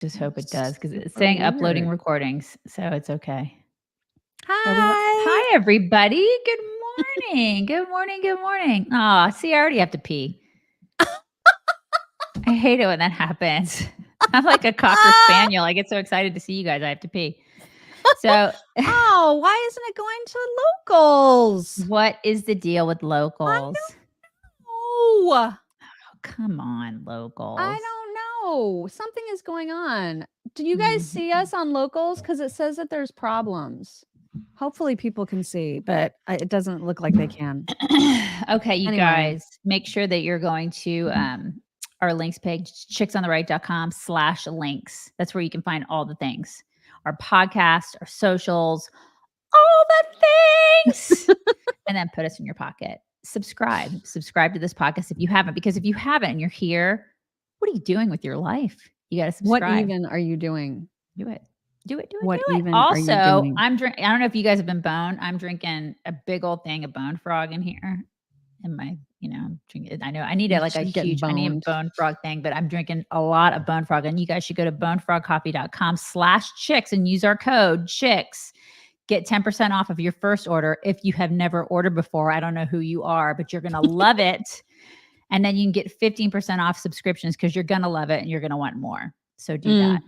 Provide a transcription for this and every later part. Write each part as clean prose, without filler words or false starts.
Just hope it does because it's saying uploading recordings, so it's okay. Hi, everybody. Good morning. Good morning. Good morning. Oh, see, I already have to pee. I hate it when that happens. I'm like a cocker spaniel. I get so excited to see you guys. I have to pee. So, oh, why isn't it going to locals? What is the deal with locals? Oh, come on, locals. I don't know. Something is going on. Do you guys see us on locals? Because it says that there's problems. Hopefully people can see, but it doesn't look like they can. Okay, you guys, make sure that you're going to our links page, chicksontheright.com/links. That's where you can find all the things. Our podcast, our socials, all the things. And then put us in your pocket. Subscribe to this podcast if you haven't, because if you haven't and you're here, what are you doing with your life? You got to subscribe. What even are you doing? Do it. What even also, are you doing? I don't know if you guys have been boned. I'm drinking a big old thing of bone frog in here. In my, drinking. I know I need I need a bone frog thing, but I'm drinking a lot of bone frog. And you guys should go to bonefrogcoffee.com/chicks and use our code chicks. Get 10% off of your first order if you have never ordered before. I don't know who you are, but you're going to love it. And then you can get 15% off subscriptions because you're going to love it and you're going to want more. So do that.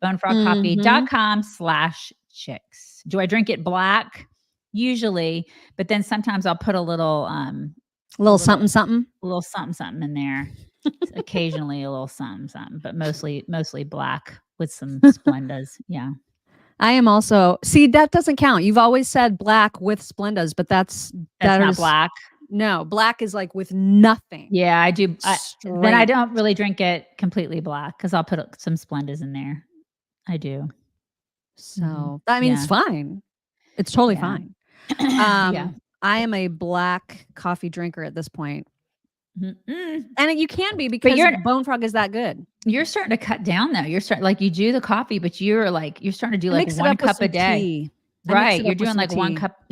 Bonefrogcoffee.com/chicks. Do I drink it black? Usually, but then sometimes I'll put a little something in there. Occasionally a little something, but mostly black with some Splendas. Yeah. I am also, see, that doesn't count. You've always said black with Splendas, but that's not black. No, black is like with nothing. Yeah, I do. Then I don't really drink it completely black because I'll put some Splendas in there. I do. So, I mean, it's fine. It's totally fine. I am a black coffee drinker at this point. And you can be because bone frog is that good. You're starting to cut down though. You're starting you do the coffee, but you're starting to do like 1 cup a day. Right. You're doing like 1 cup.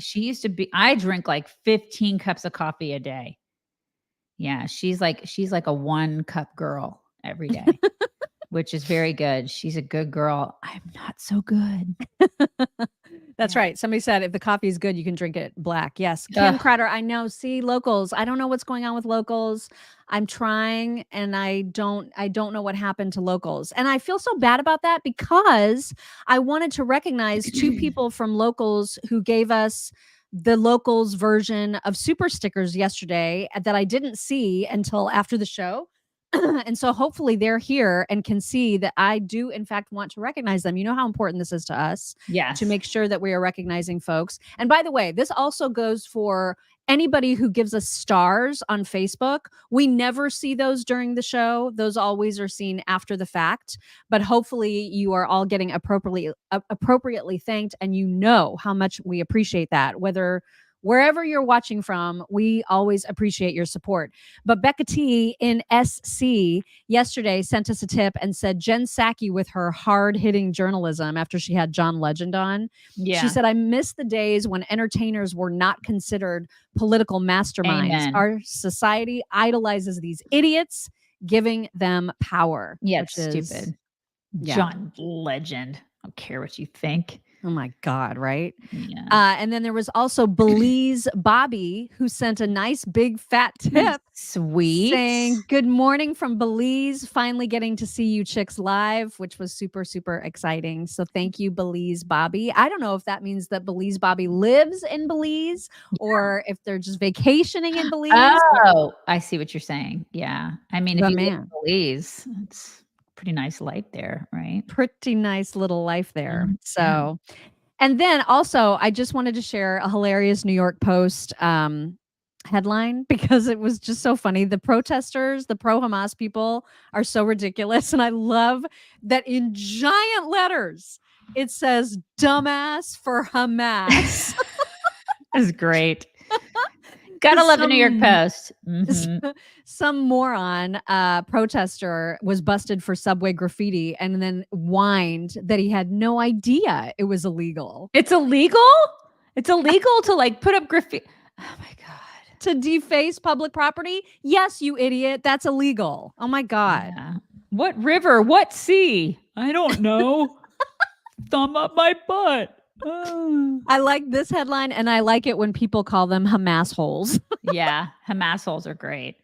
I drink like 15 cups of coffee a day. Yeah. She's like a 1 cup girl every day, which is very good. She's a good girl. I'm not so good. That's right. Somebody said if the coffee is good, you can drink it black. Yes. Kim Crowder, I know. See, locals. I don't know what's going on with locals. I'm trying and I don't know what happened to locals. And I feel so bad about that because I wanted to recognize 2 people from locals who gave us the locals version of super stickers yesterday that I didn't see until after the show. And so hopefully they're here and can see that I do, in fact, want to recognize them. You know how important this is to us. Yes. To make sure that we are recognizing folks. And by the way, this also goes for anybody who gives us stars on Facebook. We never see those during the show. Those always are seen after the fact. But hopefully you are all getting appropriately thanked. And you know how much we appreciate that. Wherever you're watching from, we always appreciate your support. But Becca T in SC yesterday sent us a tip and said Jen Psaki with her hard-hitting journalism after she had John Legend on. Yeah. She said, I miss the days when entertainers were not considered political masterminds. Amen. Our society idolizes these idiots, giving them power. Yeah, it's stupid. Yeah. John Legend. I don't care what you think. Oh my God, right? Yeah. And then there was also Belize Bobby who sent a nice big fat tip. Sweet. Saying, good morning from Belize. Finally getting to see you chicks live, which was super, super exciting. So thank you, Belize Bobby. I don't know if that means that Belize Bobby lives in Belize or if they're just vacationing in Belize. Oh, I see what you're saying. Yeah. I mean, if you live in Belize, it's pretty nice life there, right? Pretty nice little life there. Mm-hmm. So, and then also, I just wanted to share a hilarious New York Post headline because it was just so funny. The protesters, the pro-Hamas people are so ridiculous. And I love that in giant letters, it says dumbass for Hamas. That's great. Gotta love the New York Post. Mm-hmm. Some moron protester was busted for subway graffiti and then whined that he had no idea it was illegal. It's illegal? It's illegal to put up graffiti. Oh my God. To deface public property? Yes, you idiot. That's illegal. Oh my God. Yeah. What river? What sea? I don't know. Thumb up my butt. I like this headline, and I like it when people call them Hamas holes. Yeah, Hamas holes are great.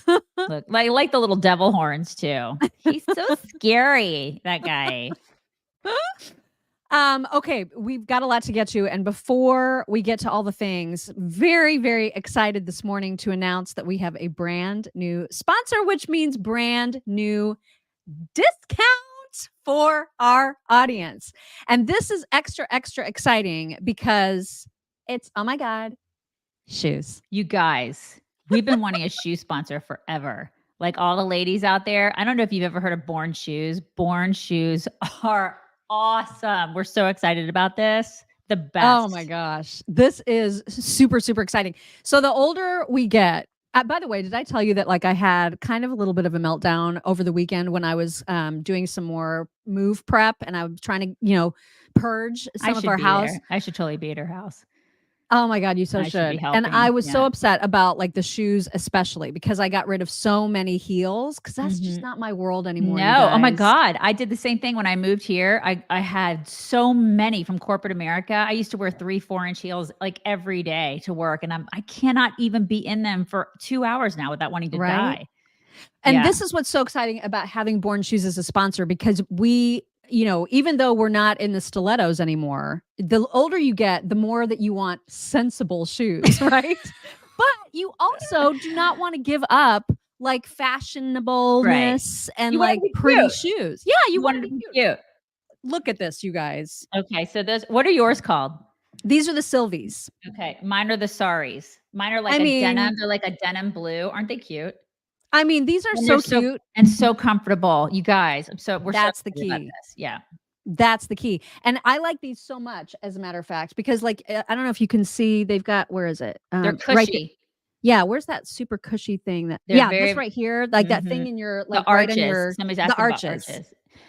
Look, I like the little devil horns too. He's so scary, that guy. Okay, we've got a lot to get to. And before we get to all the things, very, very excited this morning to announce that we have a brand new sponsor, which means brand new discount for our audience. And this is extra, extra exciting because it's, oh my God, shoes. You guys, we've been wanting a shoe sponsor forever. Like all the ladies out there, I don't know if you've ever heard of Born Shoes. Born Shoes are awesome. We're so excited about this. The best. Oh my gosh. This is super, super exciting. So the older we get, by the way, did I tell you that like I had kind of a little bit of a meltdown over the weekend when I was doing some more move prep and I was trying to, purge some of our house. I should totally be at her house. Oh my God, you so should. And I was so upset about like the shoes, especially because I got rid of so many heels because that's just not my world anymore. No. Oh my God. I did the same thing when I moved here. I had so many from corporate America. I used to wear 3-4-inch heels like every day to work. And I cannot even be in them for 2 hours now without wanting to die. And this is what's so exciting about having Born Shoes as a sponsor because we, even though we're not in the stilettos anymore, the older you get, the more that you want sensible shoes, right? But you also do not want to give up like fashionableness and like pretty shoes. Yeah, you want to be cute. Look at this, you guys. Okay, so what are yours called? These are the Sylvies. Okay, mine are the Saris. Mine are like denim. They're like a denim blue. Aren't they cute? I mean, these are so cute and so comfortable, you guys. That's the key. Yeah. That's the key. And I like these so much, as a matter of fact, because like, I don't know if you can see, they've got, where is it? They're cushy. Right, yeah. Where's that super cushy thing this right here, like that thing in your, like the arches. Right in your, somebody's asking about arches.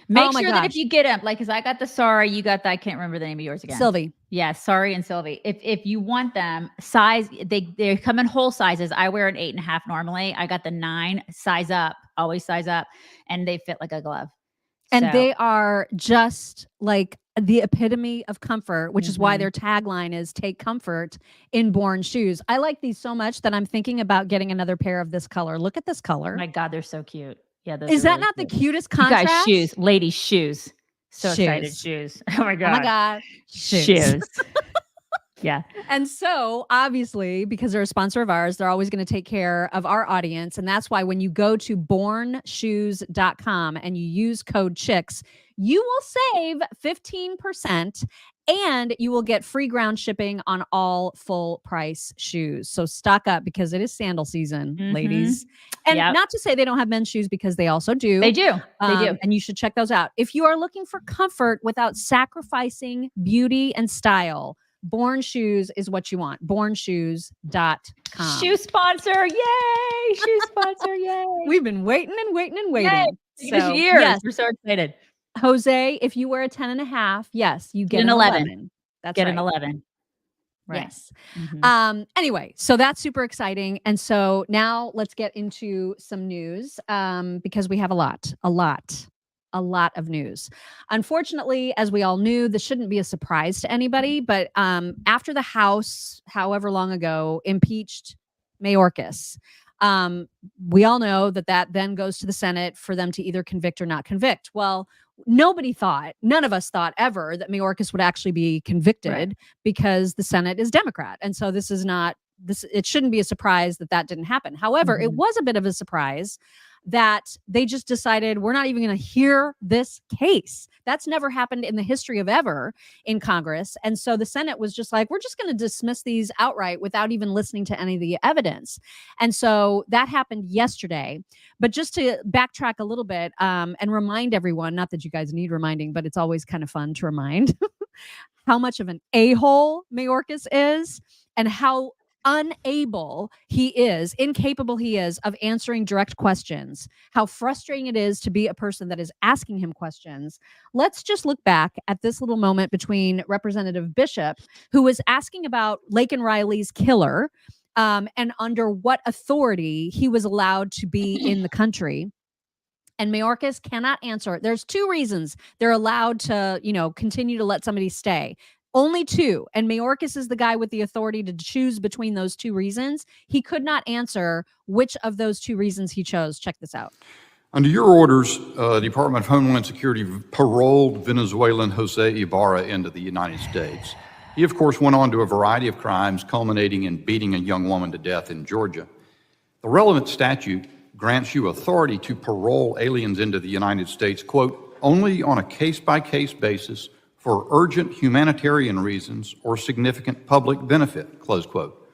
Make sure that if you get them, like, cause I got the Sari, you got the, I can't remember the name of yours again. Sylvie. Yeah. Sari and Sylvie. If you want them size, they come in whole sizes. I wear an 8.5 normally. I got the 9 size up, always size up, and they fit like a glove. And they are just like the epitome of comfort, which is why their tagline is take comfort in Born Shoes. I like these so much that I'm thinking about getting another pair of this color. Look at this color. Oh my God, they're so cute. Yeah, is that not the cutest contrast? You guys, shoes, ladies, shoes. So excited, shoes. Oh my God. Oh my God. Shoes. Yeah. And so obviously, because they're a sponsor of ours, they're always going to take care of our audience. And that's why when you go to bornshoes.com and you use code CHICKS, you will save 15% and you will get free ground shipping on all full price shoes. So stock up because it is sandal season, ladies. And not to say they don't have men's shoes because they also do. They do. They do. And you should check those out. If you are looking for comfort without sacrificing beauty and style, Born Shoes is what you want. Bornshoes.com. Shoe sponsor. Yay. Shoe sponsor. Yay. We've been waiting and waiting and waiting. So, years. Yes. We're so excited. Jose, if you wear a 10.5, yes, you get an 11. That's get an 11. Right. Yes. Anyway, so that's super exciting. And so now let's get into some news because we have a lot of news. Unfortunately, as we all knew, this shouldn't be a surprise to anybody, but after the House, however long ago, impeached Mayorkas, we all know that then goes to the Senate for them to either convict or not convict. Well, none of us thought ever that Mayorkas would actually be convicted because the Senate is Democrat. And so it shouldn't be a surprise that didn't happen. However, it was a bit of a surprise that they just decided we're not even going to hear this case. That's never happened in the history of ever in Congress. And so the Senate was just like, we're just going to dismiss these outright without even listening to any of the evidence. And so that happened yesterday. But just to backtrack a little bit and remind everyone, not that you guys need reminding, but it's always kind of fun to remind how much of an a-hole Mayorkas is and how incapable he is of answering direct questions, how frustrating it is to be a person that is asking him questions. Let's just look back at this little moment between Representative Bishop, who was asking about Laken Riley's killer, and under what authority he was allowed to be in the country. And Mayorkas cannot answer. There's two reasons they're allowed to, continue to let somebody stay. Only two. And Mayorkas is the guy with the authority to choose between those two reasons. He could not answer which of those two reasons he chose. Check this out. Under your orders, the Department of Homeland Security paroled Venezuelan Jose Ibarra into the United States. He, of course, went on to a variety of crimes, culminating in beating a young woman to death in Georgia. The relevant statute grants you authority to parole aliens into the United States, quote, only on a case-by-case basis for urgent humanitarian reasons or significant public benefit, close quote.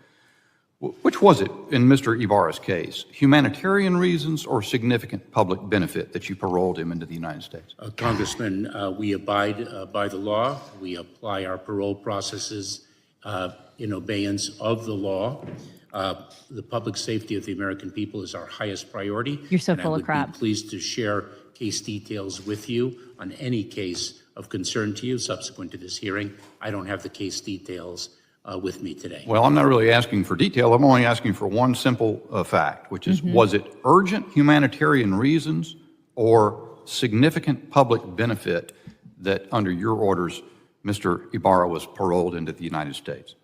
Which was it in Mr. Ibarra's case, humanitarian reasons or significant public benefit that you paroled him into the United States? Congressman, we abide by the law. We apply our parole processes in obeyance of the law. The public safety of the American people is our highest priority. You're so full of crap. I would be pleased to share case details with you on any case of concern to you subsequent to this hearing. I don't have the case details with me today. Well, I'm not really asking for detail. I'm only asking for one simple fact, which is, was it urgent humanitarian reasons or significant public benefit that under your orders, Mr. Ibarra was paroled into the United States?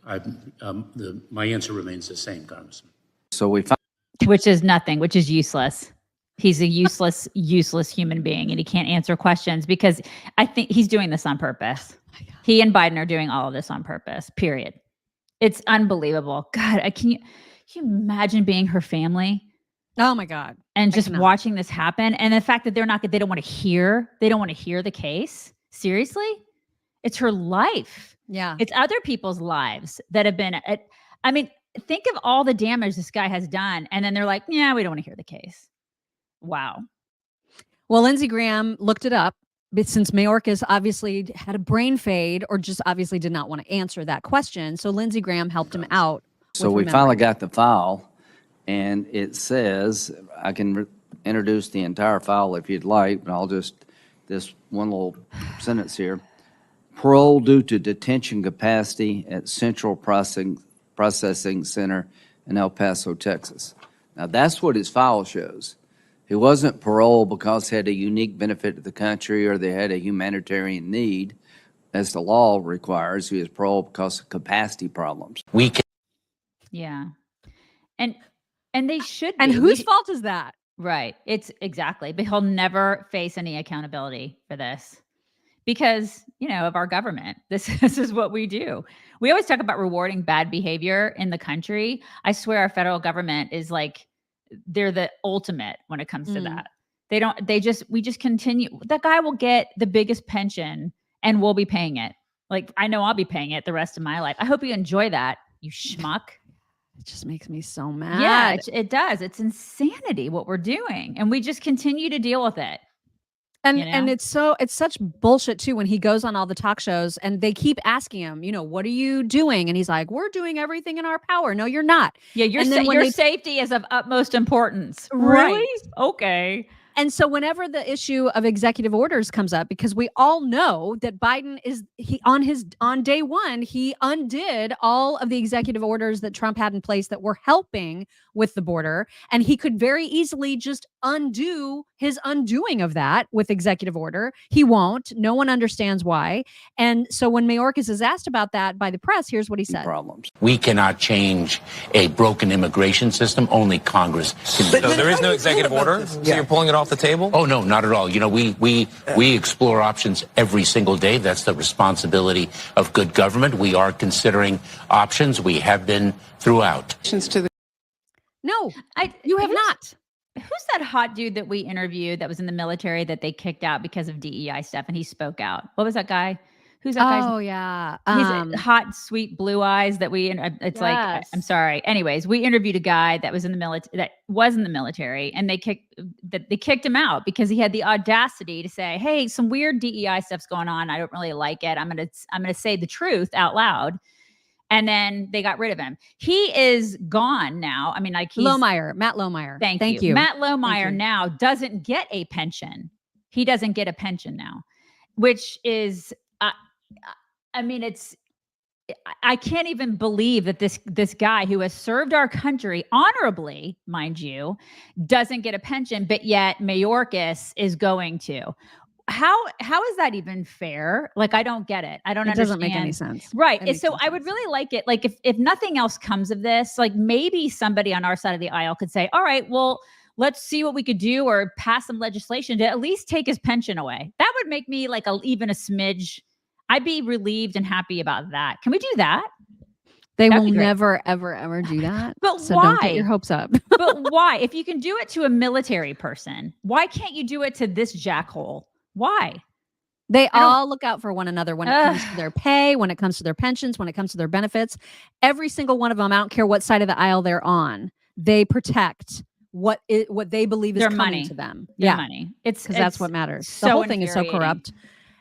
My answer remains the same, Congressman. So we found, which is nothing, which is useless. He's a useless human being, and he can't answer questions because I think he's doing this on purpose. He and Biden are doing all of this on purpose, period. It's unbelievable. God, can you imagine being her family? Oh my God. And just watching this happen. And the fact that they don't want to hear the case. Seriously? It's her life. Yeah. It's other people's lives that have been, think of all the damage this guy has done. And then they're like, yeah, we don't want to hear the case. Wow. Well, Lindsey Graham looked it up. But since Mayorkas obviously had a brain fade or just obviously did not want to answer that question, so Lindsey Graham helped him out. So we finally got the file, and it says, I can introduce the entire file if you'd like, but I'll just, this one little sentence here. Parole due to detention capacity at Central Processing Center in El Paso, Texas. Now that's what his file shows. He wasn't paroled because he had a unique benefit to the country or they had a humanitarian need, as the law requires. He was paroled because of capacity problems. Yeah. And they should be. And whose fault is that? Right. It's exactly. But he'll never face any accountability for this because, of our government. This is what we do. We always talk about rewarding bad behavior in the country. I swear our federal government is like, they're the ultimate when it comes to that. We just continue. That guy will get the biggest pension and we'll be paying it. Like, I know I'll be paying it the rest of my life. I hope you enjoy that, you schmuck. It just makes me so mad. Yeah, it does. It's insanity what we're doing. And we just continue to deal with it. And it's such bullshit too when he goes on all the talk shows and they keep asking him, what are you doing? And he's like, we're doing everything in our power. No, you're not. Yeah, your safety is of utmost importance. Really? Right. Okay. And so whenever the issue of executive orders comes up, because we all know that Biden on day one, he undid all of the executive orders that Trump had in place that were helping with the border. And he could very easily just undo his undoing of that with executive order. He won't. No one understands why. And so when Mayorkas is asked about that by the press, here's what he said. Problems. We cannot change a broken immigration system. Only Congress can. So there is no executive order? So you're pulling it off the table? Oh, no, not at all. We explore options every single day. That's the responsibility of good government. We are considering options. We have been throughout. No, you have not. Who's that hot dude that we interviewed that was in the military that they kicked out because of DEI stuff and he spoke out? What was that guy? Who's that guy? Oh, yeah. He's hot, sweet blue eyes that it's like, I'm sorry. Anyways, we interviewed a guy that was in the military and they kicked him out because he had the audacity to say, hey, some weird DEI stuff's going on. I don't really like it. I'm going to say the truth out loud. And then they got rid of him. He is gone now. I mean, like Matt Lohmeyer. Thank you. Matt Lohmeyer now doesn't get a pension. He doesn't get a pension now, which is, it's I can't even believe that this guy who has served our country honorably, mind you, doesn't get a pension, but yet Mayorkas is going to. How is that even fair? Like, I don't get it. I don't understand. It doesn't make any sense. Right. So I would really like it. Like if nothing else comes of this, like maybe somebody on our side of the aisle could say, all right, well, let's see what we could do or pass some legislation to at least take his pension away. That would make me like even a smidge. I'd be relieved and happy about that. Can we do that? They will never, ever, ever do that. But so why? Don't get your hopes up. But why? If you can do it to a military person, why can't you do it to this jackhole? Why? They all look out for one another when it comes to their pay, when it comes to their pensions, when it comes to their benefits. Every single one of them, I don't care what side of the aisle they're on, they protect what they believe is their coming money to them. Their money. It's because that's what matters. The whole thing is so corrupt.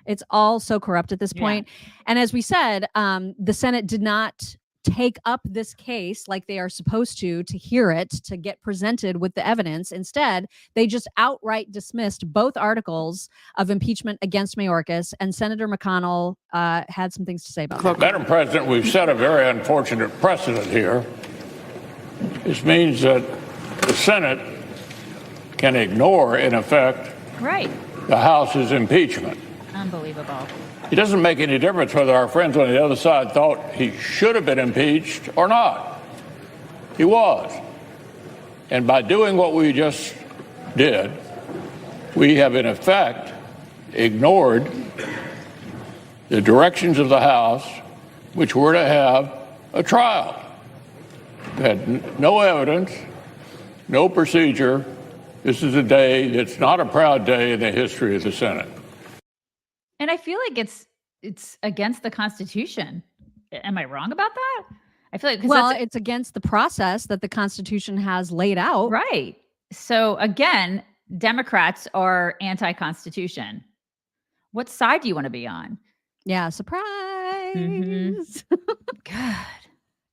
It's all so corrupt at this point. And as we said, the Senate did not take up this case like they are supposed to hear it, to get presented with the evidence. Instead, they just outright dismissed both articles of impeachment against Mayorkas, and Senator McConnell had some things to say about that. Madam President, we've set a very unfortunate precedent here. This means that the Senate can ignore, in effect, the House's impeachment. Unbelievable. It doesn't make any difference whether our friends on the other side thought he should have been impeached or not. He was. And by doing what we just did, we have in effect ignored the directions of the House, which were to have a trial. We had no evidence, no procedure. This is a day that's not a proud day in the history of the Senate. And I feel like it's against the Constitution. Am I wrong about that? I feel like it's against the process that the Constitution has laid out. Right. So again, Democrats are anti-Constitution. What side do you want to be on? Yeah, surprise. God.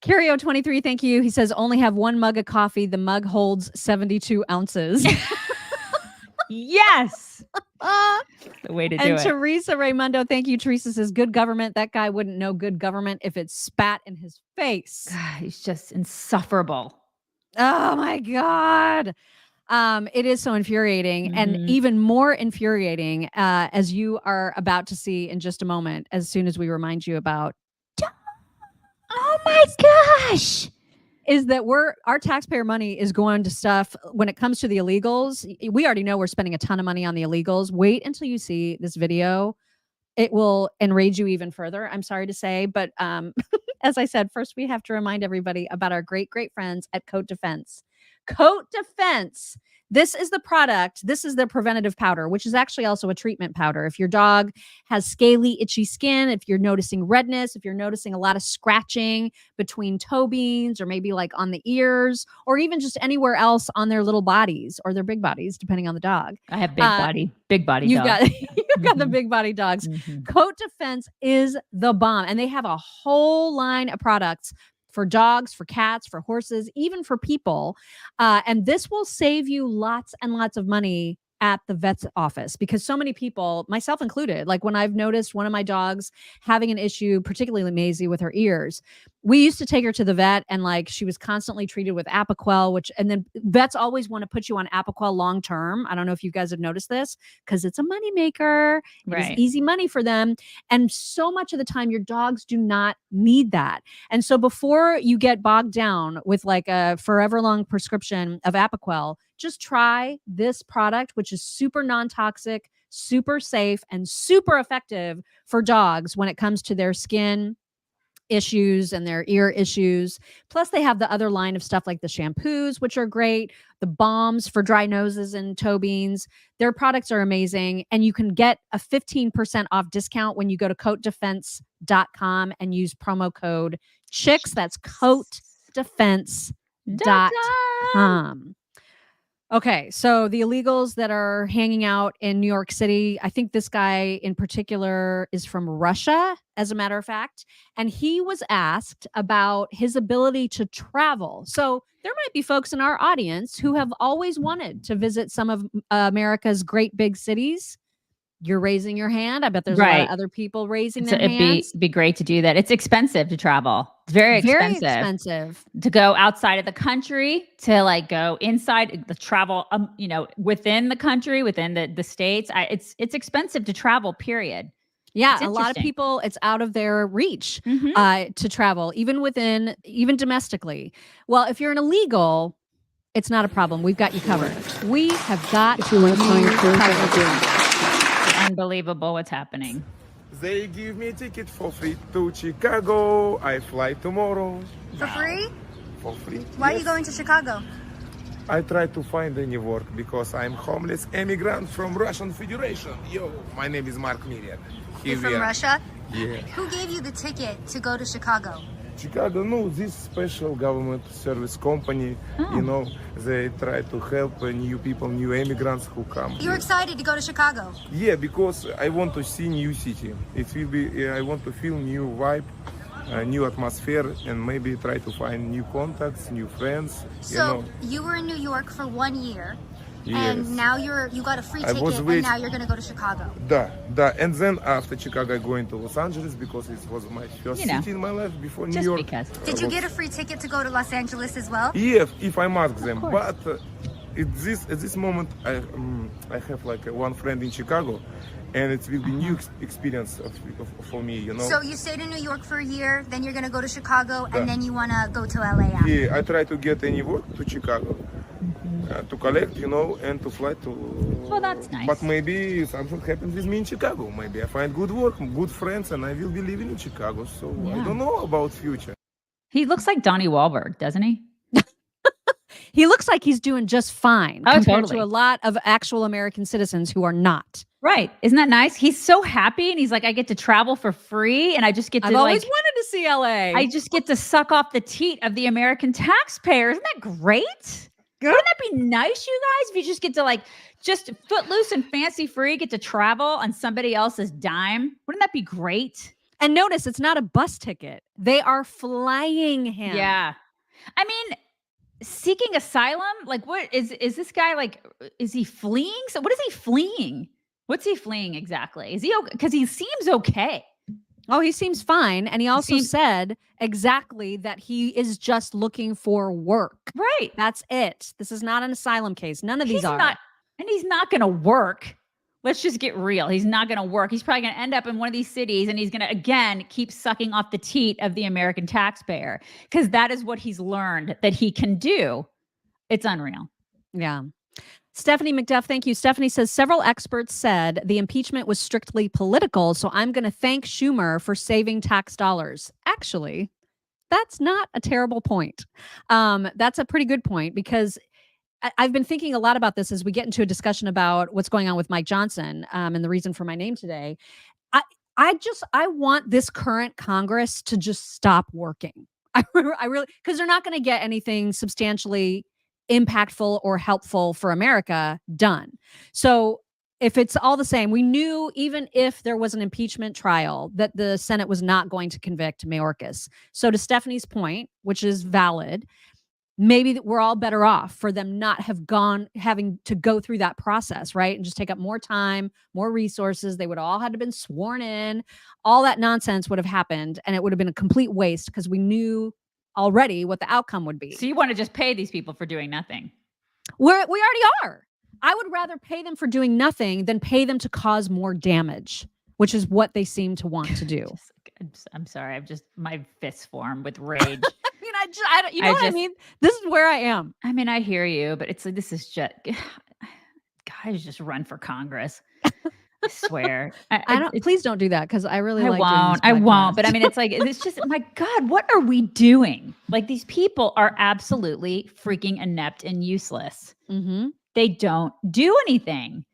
Curio 23, thank you. He says only have one mug of coffee. The mug holds 72 ounces. Yes. The way to do it. And Teresa Raimundo, thank you. Teresa says, good government. That guy wouldn't know good government if it spat in his face. God, he's just insufferable. Oh my God. It is so infuriating, and even more infuriating as you are about to see in just a moment, as soon as we remind you about. Oh my gosh. Is that our taxpayer money is going to stuff when it comes to the illegals. We already know we're spending a ton of money on the illegals. Wait until you see this video. It will enrage you even further, I'm sorry to say. But as I said, first we have to remind everybody about our great, great friends at Coat Defense. Coat Defense. This is the product. This is their preventative powder, which is actually also a treatment powder. If your dog has scaly, itchy skin, if you're noticing redness, if you're noticing a lot of scratching between toe beans or maybe like on the ears or even just anywhere else on their little bodies or their big bodies, depending on the dog. I have big body you've dogs. You've got the big body dogs. Coat Defense is the bomb. And they have a whole line of products for dogs, for cats, for horses, even for people. And this will save you lots and lots of money at the vet's office, because so many people, myself included, like when I've noticed one of my dogs having an issue, particularly Maisie, with her ears, we used to take her to the vet and like she was constantly treated with Apoquel, and then vets always want to put you on Apoquel long term. I don't know if you guys have noticed this, because it's a moneymaker. Right. It's easy money for them. And so much of the time your dogs do not need that. And so before you get bogged down with like a forever long prescription of Apoquel, just try this product, which is super non-toxic, super safe, and super effective for dogs when it comes to their skin issues and their ear issues. Plus, they have the other line of stuff like the shampoos, which are great, the balms for dry noses and toe beans. Their products are amazing. And you can get a 15% off discount when you go to coatdefense.com and use promo code CHICKS. That's coatdefense.com. Okay, so the illegals that are hanging out in New York City, I think this guy in particular is from Russia, as a matter of fact, and he was asked about his ability to travel. So there might be folks in our audience who have always wanted to visit some of America's great big cities. You're raising your hand. I bet there's a lot of other people raising their hands. It'd be great to do that. It's expensive to travel. It's very expensive to go outside of the country, to like go inside the travel, within the country, within the states. It's expensive to travel, period. Yeah, a lot of people, it's out of their reach to travel, even domestically. Well, if you're an illegal, it's not a problem. We've got you covered. We have got you covered. Unbelievable what's happening. They give me a ticket for free to Chicago. I fly tomorrow. For free? For free. Why are you going to Chicago? I try to find any work because I'm homeless immigrant from Russian Federation. Yo, my name is Mark Miriam. You're from Russia? Yeah. Who gave you the ticket to go to Chicago? Chicago, no, this special government service company, they try to help new people, new immigrants who come. You're excited to go to Chicago? Yeah, because I want to see new city. It will be, I want to feel new vibe, new atmosphere, and maybe try to find new contacts, new friends. So you were in New York for 1 year. Yes. And now you got a free ticket, and now you're going to go to Chicago. Da. And then after Chicago, I'm going to Los Angeles because it was my first city in my life before New York. Did you get a free ticket to go to Los Angeles as well? Yeah, if I ask them. But at this moment, I have like one friend in Chicago, and it will be new experience for me, So you stayed in New York for a year, then you're going to go to Chicago, and then you want to go to LA after. Yeah, I try to get any work to Chicago. To collect, and to fly to... Well, that's nice. But maybe something happens with me in Chicago. Maybe I find good work, good friends, and I will be living in Chicago. So I don't know about future. He looks like Donnie Wahlberg, doesn't he? He looks like he's doing just fine compared to a lot of actual American citizens who are not. Right. Isn't that nice? He's so happy, and he's like, I get to travel for free, and I just get to I've always wanted to see LA. I just get to suck off the teat of the American taxpayer. Isn't that great? Wouldn't that be nice, you guys, if you just get to just footloose and fancy free, get to travel on somebody else's dime? Wouldn't that be great? And notice, it's not a bus ticket. They are flying him. Yeah. I mean, seeking asylum? What is this guy is he fleeing? So what is he fleeing? What's he fleeing exactly? Is he okay? Because he seems okay. Oh, he seems fine. And he also said exactly that he is just looking for work. Right. That's it. This is not an asylum case. None of these are. And he's not going to work. Let's just get real. He's not going to work. He's probably going to end up in one of these cities, and he's going to, again, keep sucking off the teat of the American taxpayer, because that is what he's learned that he can do. It's unreal. Yeah. Stephanie McDuff, thank you. Stephanie says, several experts said the impeachment was strictly political, so I'm going to thank Schumer for saving tax dollars. Actually, that's not a terrible point. That's a pretty good point, because I've been thinking a lot about this as we get into a discussion about what's going on with Mike Johnson and the reason for my name today. I want this current Congress to just stop working. I really, because they're not going to get anything substantially impactful or helpful for America done. So if it's all the same, we knew even if there was an impeachment trial that the Senate was not going to convict Mayorkas. So to Stephanie's point, which is valid, maybe we're all better off for them not having to go through that process, right? And just take up more time, more resources. They would all had to been sworn in. All that nonsense would have happened, and it would have been a complete waste because we knew already what the outcome would be. So you want to just pay these people for doing nothing? We already are. I would rather pay them for doing nothing than pay them to cause more damage, which is what they seem to want to do. I'm sorry. My fists form with rage. You know what I mean? This is where I am. I mean, I hear you, but it's like, this is just, guys, just run for Congress. I swear. Please don't do that, because I really I won't. But I mean, it's just, my God, what are we doing? These people are absolutely freaking inept and useless. Mm-hmm. They don't do anything.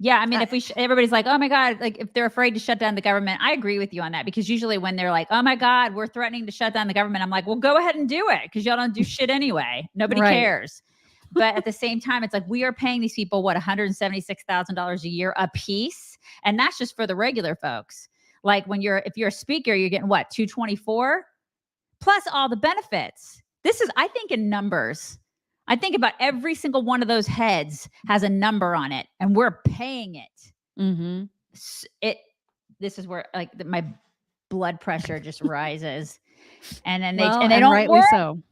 Yeah, I mean, if everybody's like, oh my God, if they're afraid to shut down the government, I agree with you on that, because usually when they're like, oh my God, we're threatening to shut down the government, I'm like, well, go ahead and do it, because y'all don't do shit anyway. Nobody cares. But at the same time, it's like, we are paying these people, $176,000 a year a piece. And that's just for the regular folks. If you're a speaker, you're getting $224 plus all the benefits. This is, I think, in numbers, I think about every single one of those heads has a number on it, and we're paying it. Mm-hmm. This is where like my blood pressure just rises, and then they and they don't rightly work. So.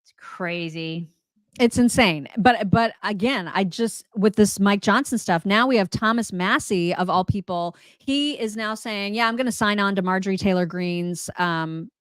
It's crazy. It's insane. But again, I just, with this Mike Johnson stuff, now we have Thomas Massie of all people. He is now saying, yeah, I'm going to sign on to Marjorie Taylor Greene's,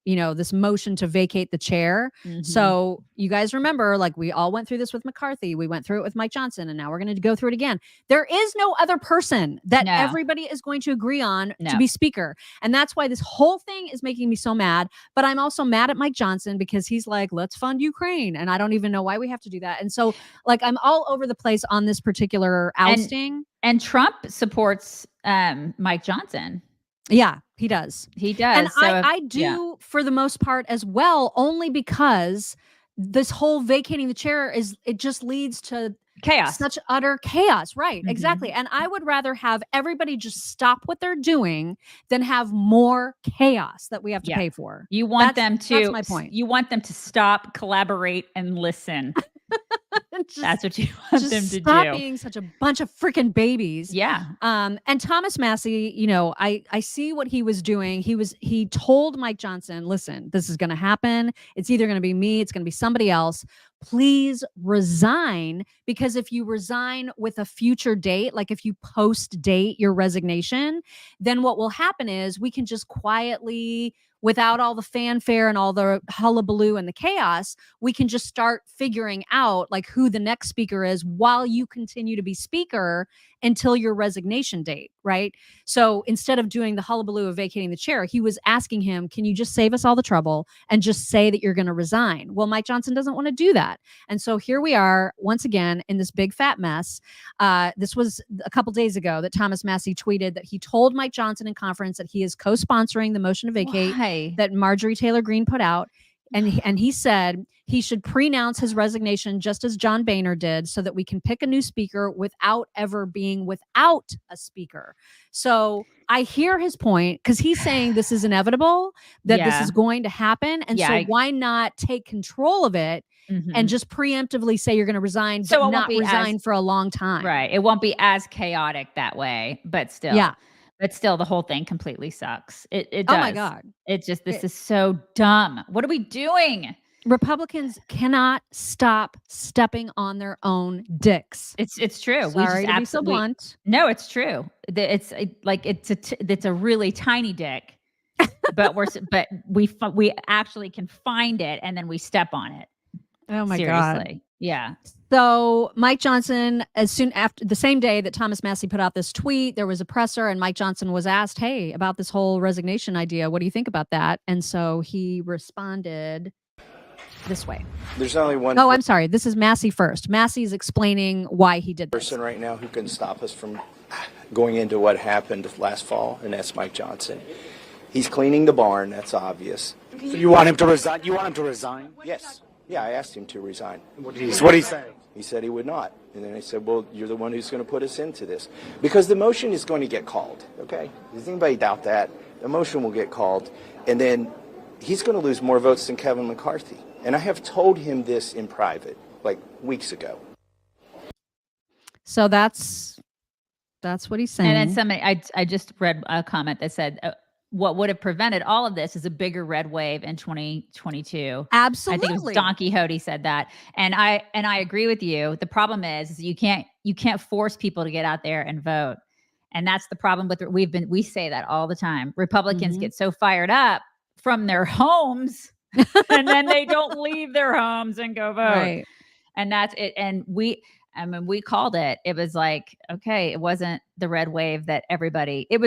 this motion to vacate the chair. Mm-hmm. So you guys remember, like we all went through this with McCarthy. We went through it with Mike Johnson, and now we're going to go through it again. There is no other person that everybody is going to agree on to be speaker. And that's why this whole thing is making me so mad. But I'm also mad at Mike Johnson because he's like, let's fund Ukraine. And I don't even know why we have to do that. And so like I'm all over the place on this particular ousting. And Trump supports Mike Johnson. Yeah, he does. He does. And so I do for the most part as well, only because this whole vacating the chair it just leads to chaos, such utter chaos. Right. Mm-hmm. Exactly. And I would rather have everybody just stop what they're doing than have more chaos that we have to pay for. You want them to, that's my point. You want them to stop, collaborate, and listen. That's what you want them to do. Stop being such a bunch of freaking babies. Yeah. And Thomas Massie, I see what he was doing. He told Mike Johnson, listen, this is going to happen. It's either going to be me, it's going to be somebody else. Please resign, because if you resign with a future date, like if you post date your resignation, then what will happen is we can just quietly, without all the fanfare and all the hullabaloo and the chaos, we can just start figuring out like who the next speaker is while you continue to be speaker until your resignation date, right? So instead of doing the hullabaloo of vacating the chair, he was asking him, can you just save us all the trouble and just say that you're going to resign? Well, Mike Johnson doesn't want to do that. And so here we are once again in this big fat mess. This was a couple days ago that Thomas Massie tweeted that he told Mike Johnson in conference that he is co-sponsoring the motion to vacate that Marjorie Taylor Greene put out. And he said he should pre-announce his resignation just as John Boehner did so that we can pick a new speaker without ever being without a speaker. So I hear his point because he's saying this is inevitable, that this is going to happen. And so why not take control of it and just preemptively say you're going to resign, but not resign for a long time? Right. It won't be as chaotic that way, but still. Yeah. But still, the whole thing completely sucks. It does. Oh my God. It just, this is so dumb. What are we doing? Republicans cannot stop stepping on their own dicks. It's true. Sorry to be so blunt. No, it's true. It's a really tiny dick, but we actually can find it and then we step on it. Oh my Seriously. God. Yeah. So Mike Johnson, as soon after the same day that Thomas Massie put out this tweet, there was a presser and Mike Johnson was asked, hey, about this whole resignation idea, what do you think about that? And so he responded this way. There's only one. Oh, I'm sorry. This is Massie first. Massie's explaining why he did this. Person right now who can stop us from going into what happened last fall, and that's Mike Johnson. He's cleaning the barn. That's obvious. So you want him to resign? You want him to resign? Yes. Yeah, I asked him to resign. What did he say? He said he would not. And then I said, well, you're the one who's going to put us into this. Because the motion is going to get called, okay? Does anybody doubt that? The motion will get called, and then he's going to lose more votes than Kevin McCarthy. And I have told him this in private, like weeks ago. So that's what he's saying. And then somebody, I just read a comment that said, what would have prevented all of this is a bigger red wave in 2022. Absolutely. I think it was Don Quixote said that. And I agree with you. The problem is you can't force people to get out there and vote. And that's the problem with we say that all the time. Republicans get so fired up from their homes and then they don't leave their homes and go vote. Right. And that's it. And we called it. It was like, okay, it wasn't the red wave that everybody, it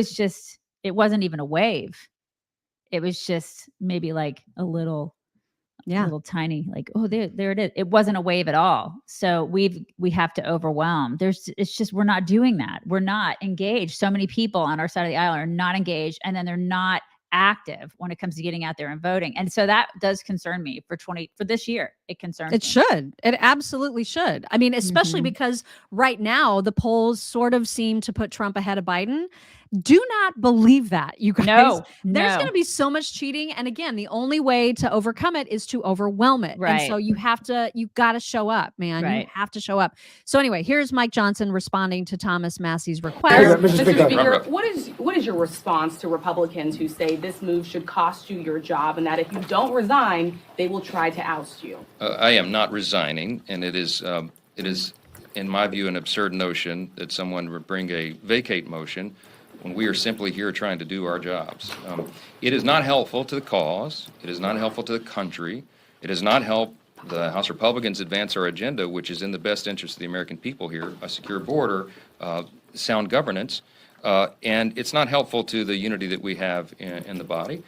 wasn't even a wave. It was just maybe like a little tiny, like, oh, there it is. It wasn't a wave at all. So we have to overwhelm. It's just, we're not doing that. We're not engaged. So many people on our side of the aisle are not engaged, and then they're not active when it comes to getting out there and voting. And so that does concern me for this year. It concerns It should. It absolutely should. I mean, especially because right now the polls sort of seem to put Trump ahead of Biden. Do not believe that, you guys. No. There's going to be so much cheating. And again, the only way to overcome it is to overwhelm it. Right. And so you got to show up, man. Right. You have to show up. So anyway, here's Mike Johnson responding to Thomas Massie's request. Mr. Speaker, what is your response to Republicans who say this move should cost you your job and that if you don't resign, they will try to oust you? I am not resigning, and it is, in my view, an absurd notion that someone would bring a vacate motion when we are simply here trying to do our jobs. It is not helpful to the cause. It is not helpful to the country. It does not help the House Republicans advance our agenda, which is in the best interest of the American people here, a secure border, sound governance, and it's not helpful to the unity that we have in the body.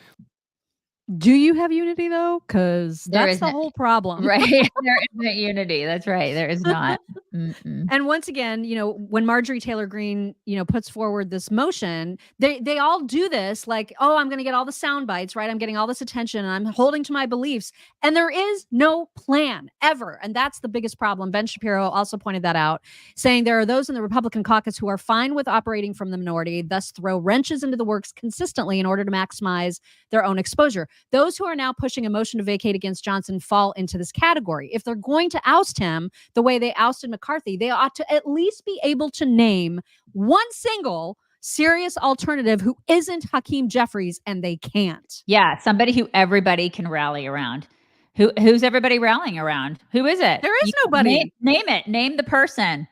Do you have unity though? Because that's the whole problem. Right. There isn't unity. That's right. There is not. And once again, when Marjorie Taylor Greene, puts forward this motion, they all do this like, oh, I'm going to get all the sound bites, right? I'm getting all this attention and I'm holding to my beliefs. And there is no plan ever. And that's the biggest problem. Ben Shapiro also pointed that out, saying there are those in the Republican caucus who are fine with operating from the minority, thus throw wrenches into the works consistently in order to maximize their own exposure. Those who are now pushing a motion to vacate against Johnson fall into this category. If they're going to oust him the way they ousted McCarthy, they ought to at least be able to name one single serious alternative who isn't Hakeem Jeffries, and they can't. Yeah, somebody who everybody can rally around. Who's everybody rallying around? Who is it? There is nobody. Name it. Name the person.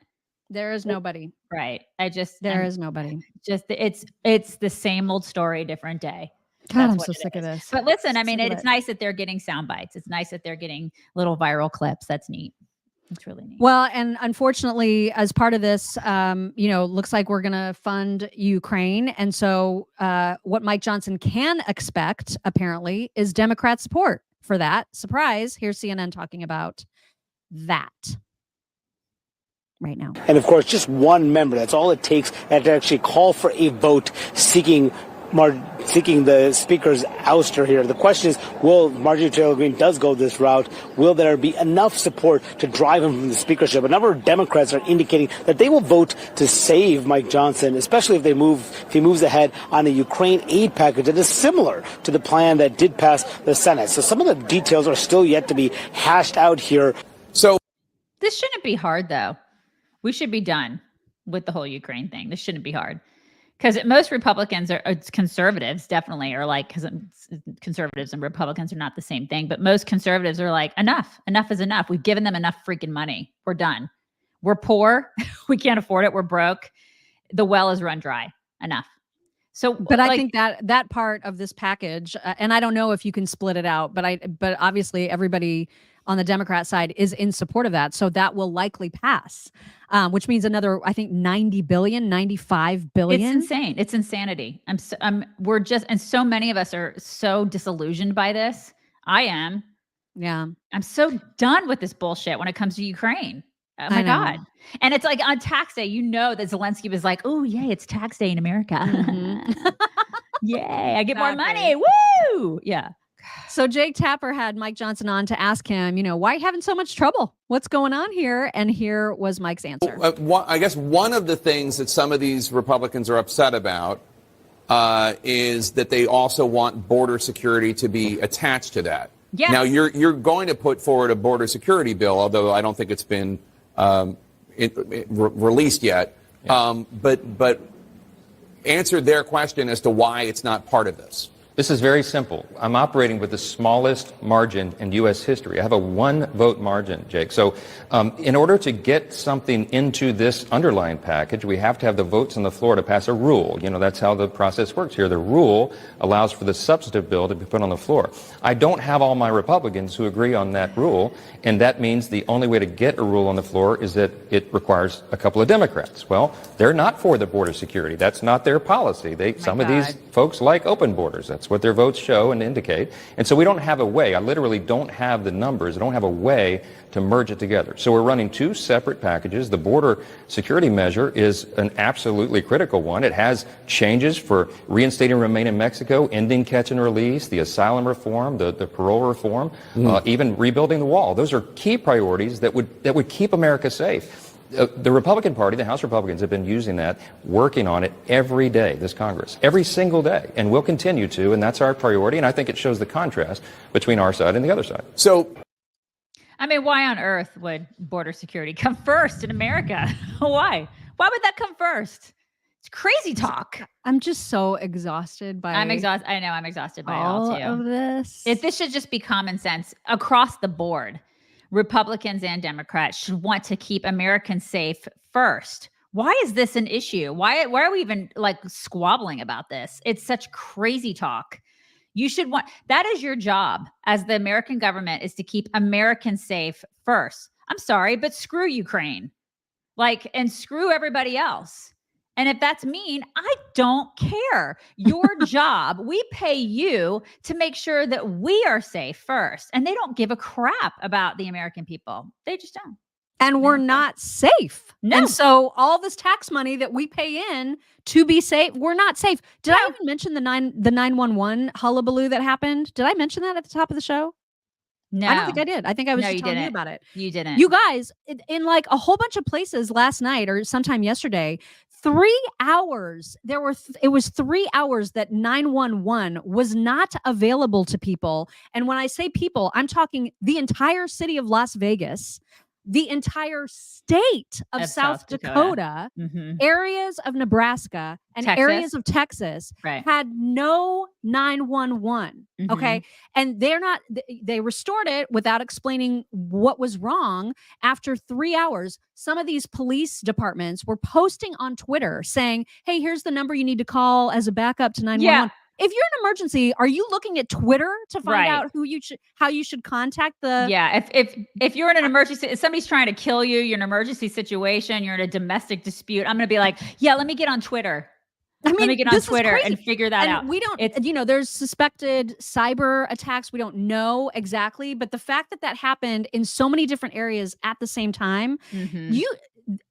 There is nobody. Right. There is nobody. Just it's the same old story, different day. God, I'm so sick of this. But listen, I mean, it's nice that they're getting sound bites. It's nice that they're getting little viral clips. That's neat. It's really neat. Well, and unfortunately, as part of this, looks like we're going to fund Ukraine. And so what Mike Johnson can expect, apparently, is Democrat support for that. Surprise. Here's CNN talking about that right now. And of course, just one member. That's all it takes to actually call for a vote seeking the speaker's ouster here. The question is, will Marjorie Taylor Greene does go this route? Will there be enough support to drive him from the speakership? A number of Democrats are indicating that they will vote to save Mike Johnson, especially if he moves ahead on a Ukraine aid package that is similar to the plan that did pass the Senate. So some of the details are still yet to be hashed out here. So this shouldn't be hard, though. We should be done with the whole Ukraine thing. This shouldn't be hard. Because most Republicans conservatives definitely are like, because conservatives and Republicans are not the same thing, but most conservatives are like, enough is enough. We've given them enough freaking money. We're done. We're poor. We can't afford it. We're broke. The well is run dry. Enough. So, but I think that part of this package, and I don't know if you can split it out, but obviously everybody on the Democrat side is in support of that. So that will likely pass, which means another, I think, 90 billion, 95 billion. It's insane. It's insanity. And so many of us are so disillusioned by this. I am. Yeah. I'm so done with this bullshit when it comes to Ukraine. Oh my God. And it's like on tax day, that Zelensky was like, oh, yay, it's tax day in America. Mm-hmm. Yay, I get more money. Woo! Yeah. So Jake Tapper had Mike Johnson on to ask him, why are you having so much trouble? What's going on here? And here was Mike's answer. I guess one of the things that some of these Republicans are upset about is that they also want border security to be attached to that. Yes. Now, you're going to put forward a border security bill, although I don't think it's been released yet. Yeah. But answer their question as to why it's not part of this. This is very simple. I'm operating with the smallest margin in U.S. history. I have a 1-vote margin, Jake. So in order to get something into this underlying package, we have to have the votes on the floor to pass a rule. That's how the process works here. The rule allows for the substantive bill to be put on the floor. I don't have all my Republicans who agree on that rule, and that means the only way to get a rule on the floor is that it requires a couple of Democrats. Well, they're not for the border security. That's not their policy. Some of these folks like open borders. That's It's what their votes show and indicate. And so we don't have a way, I literally don't have the numbers, I don't have a way to merge it together. So we're running two separate packages. The border security measure is an absolutely critical one. It has changes for reinstating remain in Mexico, ending catch and release, the asylum reform, the parole reform, even rebuilding the wall. Those are key priorities that would keep America safe. The Republican Party, the House Republicans, have been using that, working on it every day, this Congress, every single day, and we'll continue to, and that's our priority, and I think it shows the contrast between our side and the other side. So, I mean, why on earth would border security come first in America? Why? Why would that come first? It's crazy talk. I'm just so exhausted by I'm exhausted. I know I'm exhausted by all it all too. of this. This should just be common sense across the board. Republicans and Democrats should want to keep Americans safe first. Why is this an issue? Why are we even like squabbling about this? It's such crazy talk. You should want, that is your job as the American government, is to keep Americans safe first. I'm sorry, but screw Ukraine. And screw everybody else. And if that's mean, I don't care. Your job, we pay you to make sure that we are safe first. And they don't give a crap about the American people. They just don't. And we're not safe. No. And so all this tax money that we pay in to be safe, we're not safe. Did I even mention the 911 hullabaloo that happened? Did I mention that at the top of the show? No. I don't think I did. I think I was just telling you didn't. about it. You didn't. You guys, in like a whole bunch of places last night or sometime yesterday, 3 hours, it was 3 hours that 911 was not available to people. And when I say people, I'm talking the entire city of Las Vegas, the entire state of South Dakota, areas of Nebraska, and Texas. areas of Texas had no 911. Okay. And they restored it without explaining what was wrong after 3 hours. Some of these police departments were posting on Twitter saying, hey, here's the number you need to call as a backup to 911. Yeah. If you're in an emergency, are you looking at Twitter to find out how you should contact the? Yeah. If you're in an emergency, if somebody's trying to kill you, you're in an emergency situation, you're in a domestic dispute, I'm going to be like, yeah, let me get on Twitter. Let me get on Twitter and figure that out. We don't, there's suspected cyber attacks. We don't know exactly, but the fact that happened in so many different areas at the same time,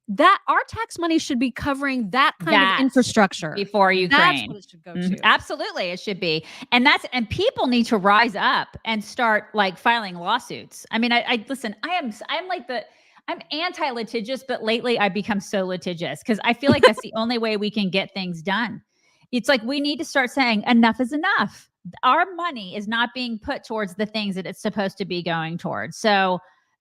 that our tax money should be covering that kind of infrastructure before Ukraine. That's what it should go to. Absolutely, it should be. And people need to rise up and start filing lawsuits. I mean, I listen. I'm anti-litigious, but lately I've become so litigious because I feel like that's the only way we can get things done. It's like we need to start saying enough is enough. Our money is not being put towards the things that it's supposed to be going towards. So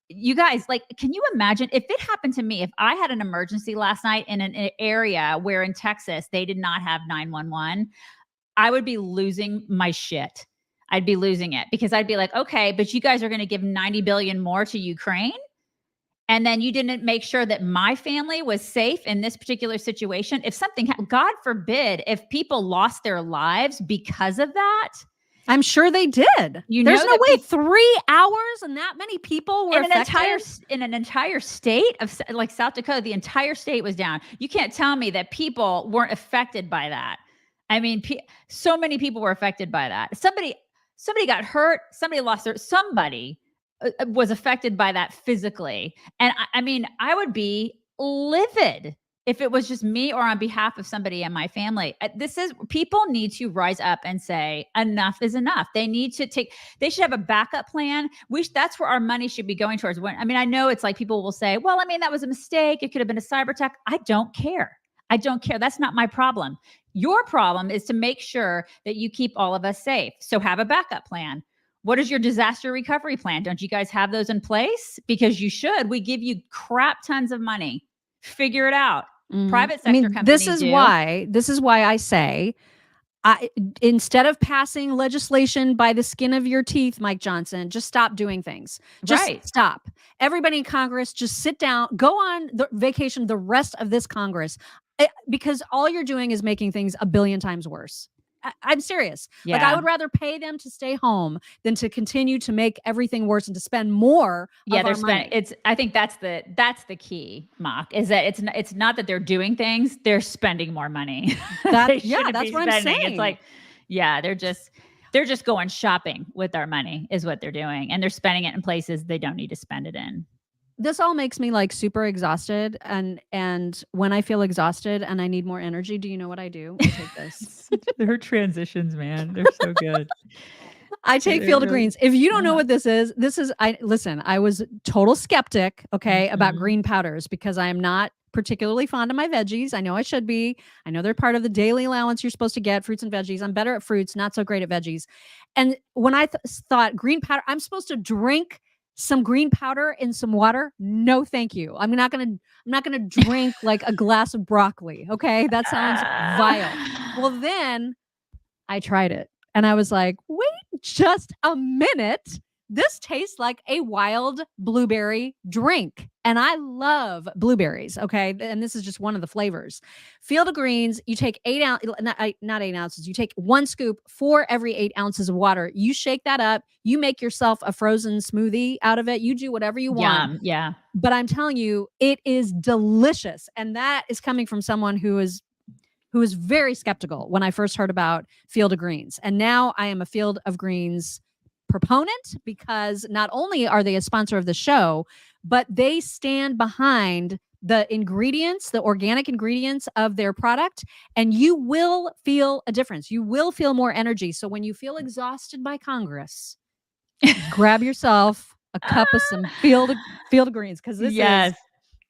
you guys, can you imagine if it happened to me, if I had an emergency last night in an area where in Texas they did not have 911, I would be losing my shit. I'd be losing it because I'd be like, okay, but you guys are going to give 90 billion more to Ukraine. And then you didn't make sure that my family was safe in this particular situation. If something, God forbid, if people lost their lives because of that. I'm sure they did. There's no way 3 hours and that many people were affected. In an entire state of South Dakota, the entire state was down. You can't tell me that people weren't affected by that. I mean, so many people were affected by that. Somebody got hurt. Somebody was affected by that physically. And I mean, I would be livid if it was just me or on behalf of somebody in my family. People need to rise up and say, enough is enough. They should have a backup plan. That's where our money should be going towards. I know it's like people will say, well, that was a mistake. It could have been a cyber attack. I don't care. That's not my problem. Your problem is to make sure that you keep all of us safe. So have a backup plan. What is your disaster recovery plan? Don't you guys have those in place? Because you should. We give you crap tons of money. Figure it out. Private sector companies This is why I say, instead of passing legislation by the skin of your teeth, Mike Johnson, just stop doing things. Just stop. Everybody in Congress, just sit down, go on the vacation the rest of this Congress, because all you're doing is making things a billion times worse. I'm serious. Yeah. I would rather pay them to stay home than to continue to make everything worse and to spend more. Of our money. I think that's the key, Mock, is that it's not that they're doing things, they're spending more money. That's what I'm saying. It's like, yeah, they're just They're just going shopping with our money is what they're doing. And they're spending it in places they don't need to spend it in. This all makes me like super exhausted. And when I feel exhausted and I need more energy, do you know what I do? I take this. Her transitions, man. They're so good. I take Field of Greens. If you don't know what this is, I was total skeptic, okay, about green powders because I am not particularly fond of my veggies. I know I should be. I know they're part of the daily allowance you're supposed to get, fruits and veggies. I'm better at fruits, not so great at veggies. And when I thought green powder, I'm supposed to drink some green powder in some water. No, thank you. I'm not going to drink like a glass of broccoli. Okay. That sounds vile. Well, then I tried it and I was like, wait just a minute. This tastes like a wild blueberry drink. And I love blueberries. Okay. And this is just one of the flavors. Field of Greens, you take not 8 ounces. You take 1 scoop for every 8 ounces of water. You shake that up. You make yourself a frozen smoothie out of it. You do whatever you want. Yeah. But I'm telling you, it is delicious. And that is coming from someone who is very skeptical when I first heard about Field of Greens. And now I am a Field of Greens proponent because not only are they a sponsor of the show, but they stand behind the ingredients, the organic ingredients of their product, and you will feel a difference. You will feel more energy. So when you feel exhausted by Congress, grab yourself a cup of some Field of Greens because this is,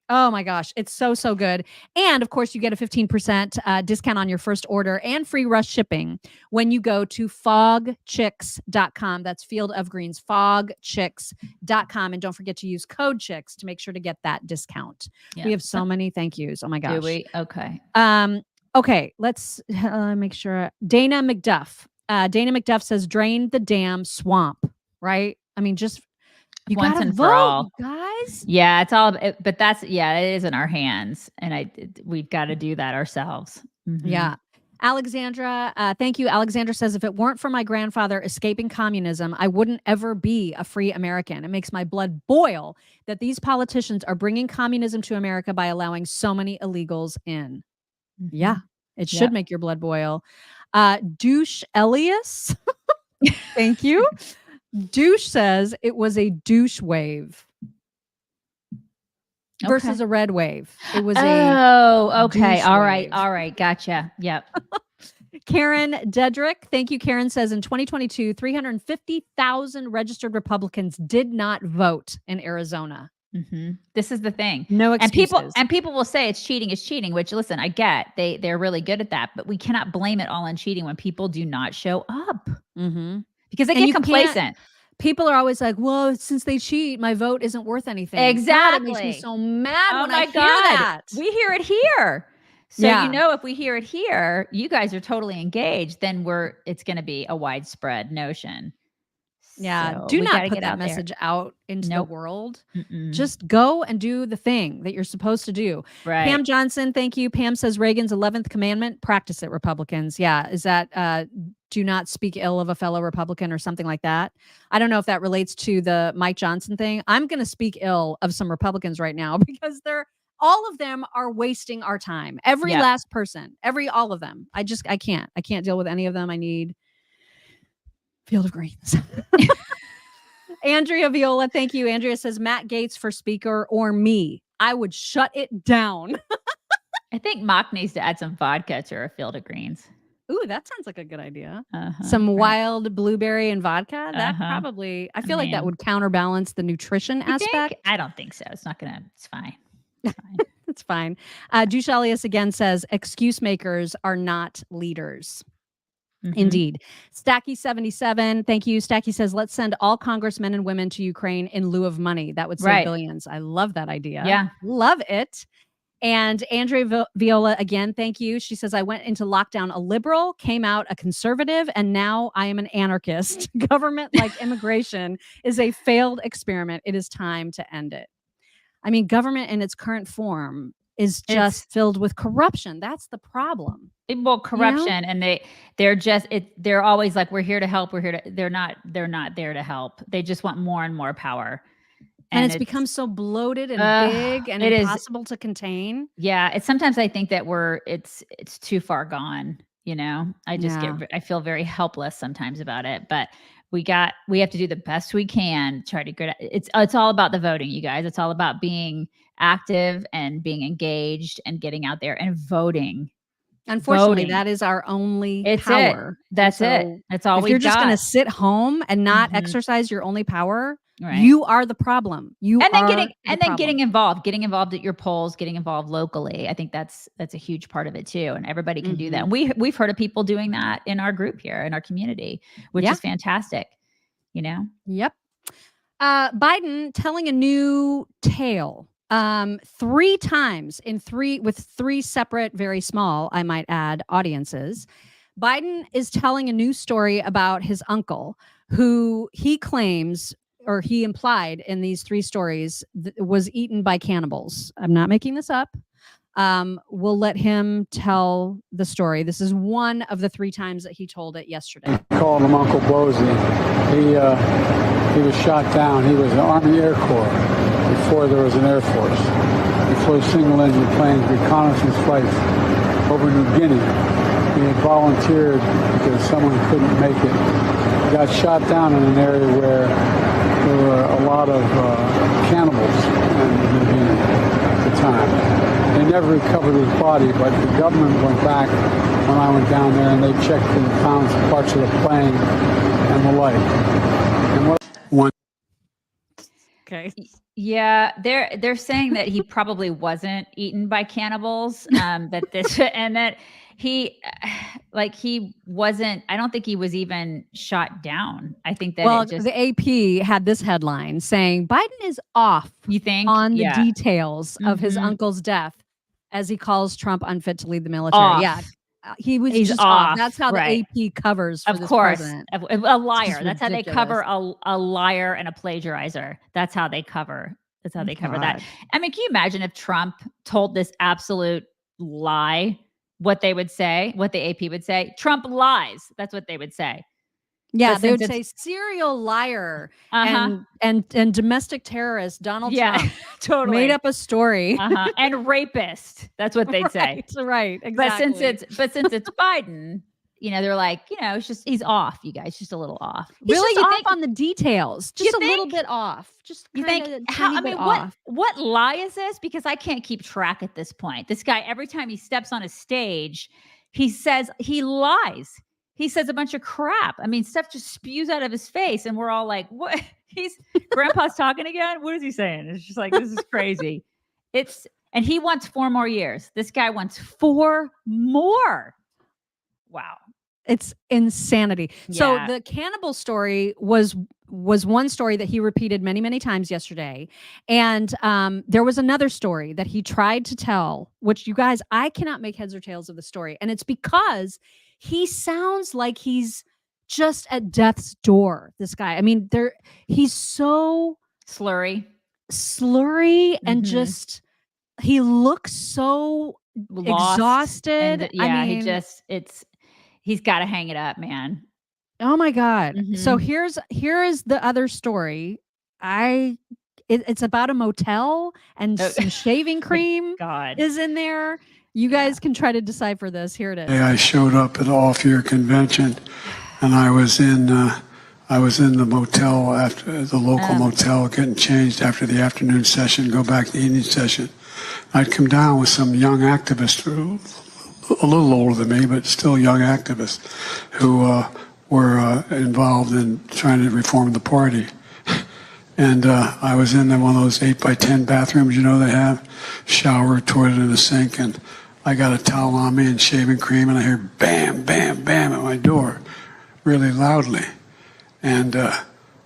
oh my gosh, it's so, so good. And of course, you get a 15% discount on your first order and free rush shipping when you go to fogchicks.com. That's Field of Greens, fogchicks.com. And don't forget to use code CHICKS to make sure to get that discount. Yeah. We have so many thank yous. Oh my gosh. Do we? Okay. Okay, let's make sure. Dana McDuff says, drain the damn swamp, right? I mean, just you once gotta and vote, for all, guys. Yeah, it's all, but that's, it is in our hands, and we've got to do that ourselves. Mm-hmm. Yeah. Alexandra, thank you. Alexandra says, if it weren't for my grandfather escaping communism, I wouldn't ever be a free American. It makes my blood boil that these politicians are bringing communism to America by allowing so many illegals in. Mm-hmm. Yeah, it should make your blood boil. Douche Elias, thank you. Douche says it was a douche wave versus a red wave. It was okay. All right. Gotcha. Yep. Karen Dedrick, thank you. Karen says in 2022, 350,000 registered Republicans did not vote in Arizona. Mm-hmm. This is the thing. No excuses. And people will say it's cheating, which listen, I get they're really good at that, but we cannot blame it all on cheating when people do not show up. Mm-hmm. Because they get complacent. People are always like, well, since they cheat, my vote isn't worth anything. Exactly. God, it makes me so mad when I hear God. that. We hear it here. So, if we hear it here, you guys are totally engaged, then it's going to be a widespread notion. Yeah. So do not put that message out into the world. Mm-mm. Just go and do the thing that you're supposed to do. Right. Pam Johnson, thank you. Pam says Reagan's 11th commandment, practice it, Republicans. Yeah. Is that do not speak ill of a fellow Republican or something like that? I don't know if that relates to the Mike Johnson thing. I'm going to speak ill of some Republicans right now because all of them are wasting our time. Every last person, all of them. I can't deal with any of them. I need Field of Greens. Andrea Viola, thank you. Andrea says Matt Gaetz for speaker or me. I would shut it down. I think Mock needs to add some vodka to her Field of Greens. Ooh, that sounds like a good idea. Some wild blueberry and vodka. That probably, I feel like that would counterbalance the nutrition aspect. I don't think so. It's fine. It's fine. It's fine. Douche Elias again says excuse makers are not leaders. Mm-hmm. Indeed. Stacky77, thank you. Stacky says, let's send all congressmen and women to Ukraine in lieu of money. That would save billions. I love that idea. Yeah. Love it. And Andrea Viola, again, thank you. She says, I went into lockdown a liberal, came out a conservative, and now I am an anarchist. Government like immigration is a failed experiment. It is time to end it. I mean, government in its current form is just filled with corruption. That's the problem. Well, corruption, and they're always like, we're here to help. They're not there to help. They just want more and more power. And it's become so bloated and big and impossible to contain. Yeah. Sometimes I think that it's too far gone. You know, I feel very helpless sometimes about it, but we have to do the best we can, try to get it's all about the voting, you guys. It's all about being active and being engaged and getting out there and voting. Unfortunately, that is our only power. That's it. That's all if you're just going to sit home and not exercise your only power, you are the problem. Getting involved at your polls, getting involved locally. I think that's a huge part of it too. And everybody can do that. And we've heard of people doing that in our group here, in our community, which is fantastic. You know? Yep. Biden telling a new tale. 3 times with 3 separate, very small, I might add, audiences. Biden is telling a new story about his uncle, who he claims, or he implied in these 3 stories, was eaten by cannibals. I'm not making this up. We'll let him tell the story. This is one of the 3 times that he told it yesterday. Called him Uncle Bozy. He was shot down. He was in the Army Air Corps before there was an Air Force. He flew single-engine planes, reconnaissance flights over New Guinea. He had volunteered because someone couldn't make it. He got shot down in an area where there were a lot of cannibals in New Guinea at the time. They never recovered his body, but the government went back when I went down there, and they checked and found some parts of the plane and the like. And okay. Yeah, they're saying that he probably wasn't eaten by cannibals, that he wasn't. I don't think he was even shot down. I think that the AP had this headline saying Biden is off. You think on the details of his uncle's death, as he calls Trump unfit to lead the military. Off. Yeah. He's just off. That's how the AP covers for of this course president. A liar. That's how they cover a liar and a plagiarizer. That's how they cover. That's how they cover that. I mean, can you imagine if Trump told this absolute lie? What they would say, what the AP would say? Trump lies. That's what they would say. Yeah, they would say serial liar and domestic terrorist Donald Trump. Totally made up a story and rapist. That's what they'd say. Right, exactly. But since it's Biden, you know, they're like, you know, it's just he's off. You guys, just a little off. Really, you think on the details, just a little bit off. Just you think how? I mean, what lie is this? Because I can't keep track at this point. This guy, every time he steps on a stage, he says he lies. He says a bunch of crap. I mean, stuff just spews out of his face, and we're all like, "What? Grandpa's talking again? What is he saying?" It's just like, this is crazy. And he wants 4 more years. This guy wants 4 more. Wow, it's insanity. Yeah. So the cannibal story was one story that he repeated many, many times yesterday, and there was another story that he tried to tell, which you guys, I cannot make heads or tails of the story, and it's because he sounds like he's just at death's door, this guy. I mean, he's so slurry and just, he looks so lost, exhausted. I mean, he's got to hang it up, man. Oh my God. So here is the other story. It's about a motel and some shaving cream is in there. You guys can try to decipher this. Here it is. I showed up at the off-year convention, and I was in the motel after the local motel, getting changed after the afternoon session, go back to the evening session. I'd come down with some young activists, a little older than me, but still young activists, who were involved in trying to reform the party. And I was in one of those 8x10 bathrooms, you know, they have shower, toilet, and a sink, and I got a towel on me and shaving cream, and I hear bam, bam, bam at my door, really loudly. And I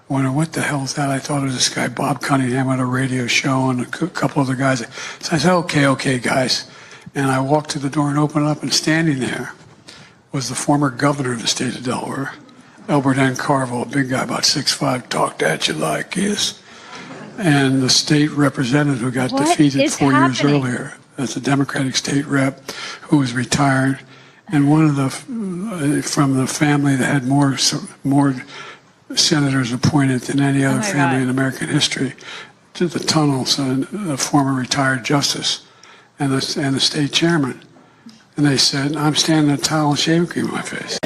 wonder, what the hell is that? I thought it was this guy, Bob Cunningham, at a radio show, and a couple other guys. So I said, okay, guys. And I walked to the door and opened it up, and standing there was the former governor of the state of Delaware, Albert N. Carville, a big guy, about 6'5", talked at you like this. And the state representative who got defeated 4 years earlier. That's a Democratic state rep who was retired. And one of the, from the family that had more senators appointed than any other family in American history, to the tunnels, and the former retired justice and the state chairman. And they said, I'm standing in a towel and shaving cream on my face.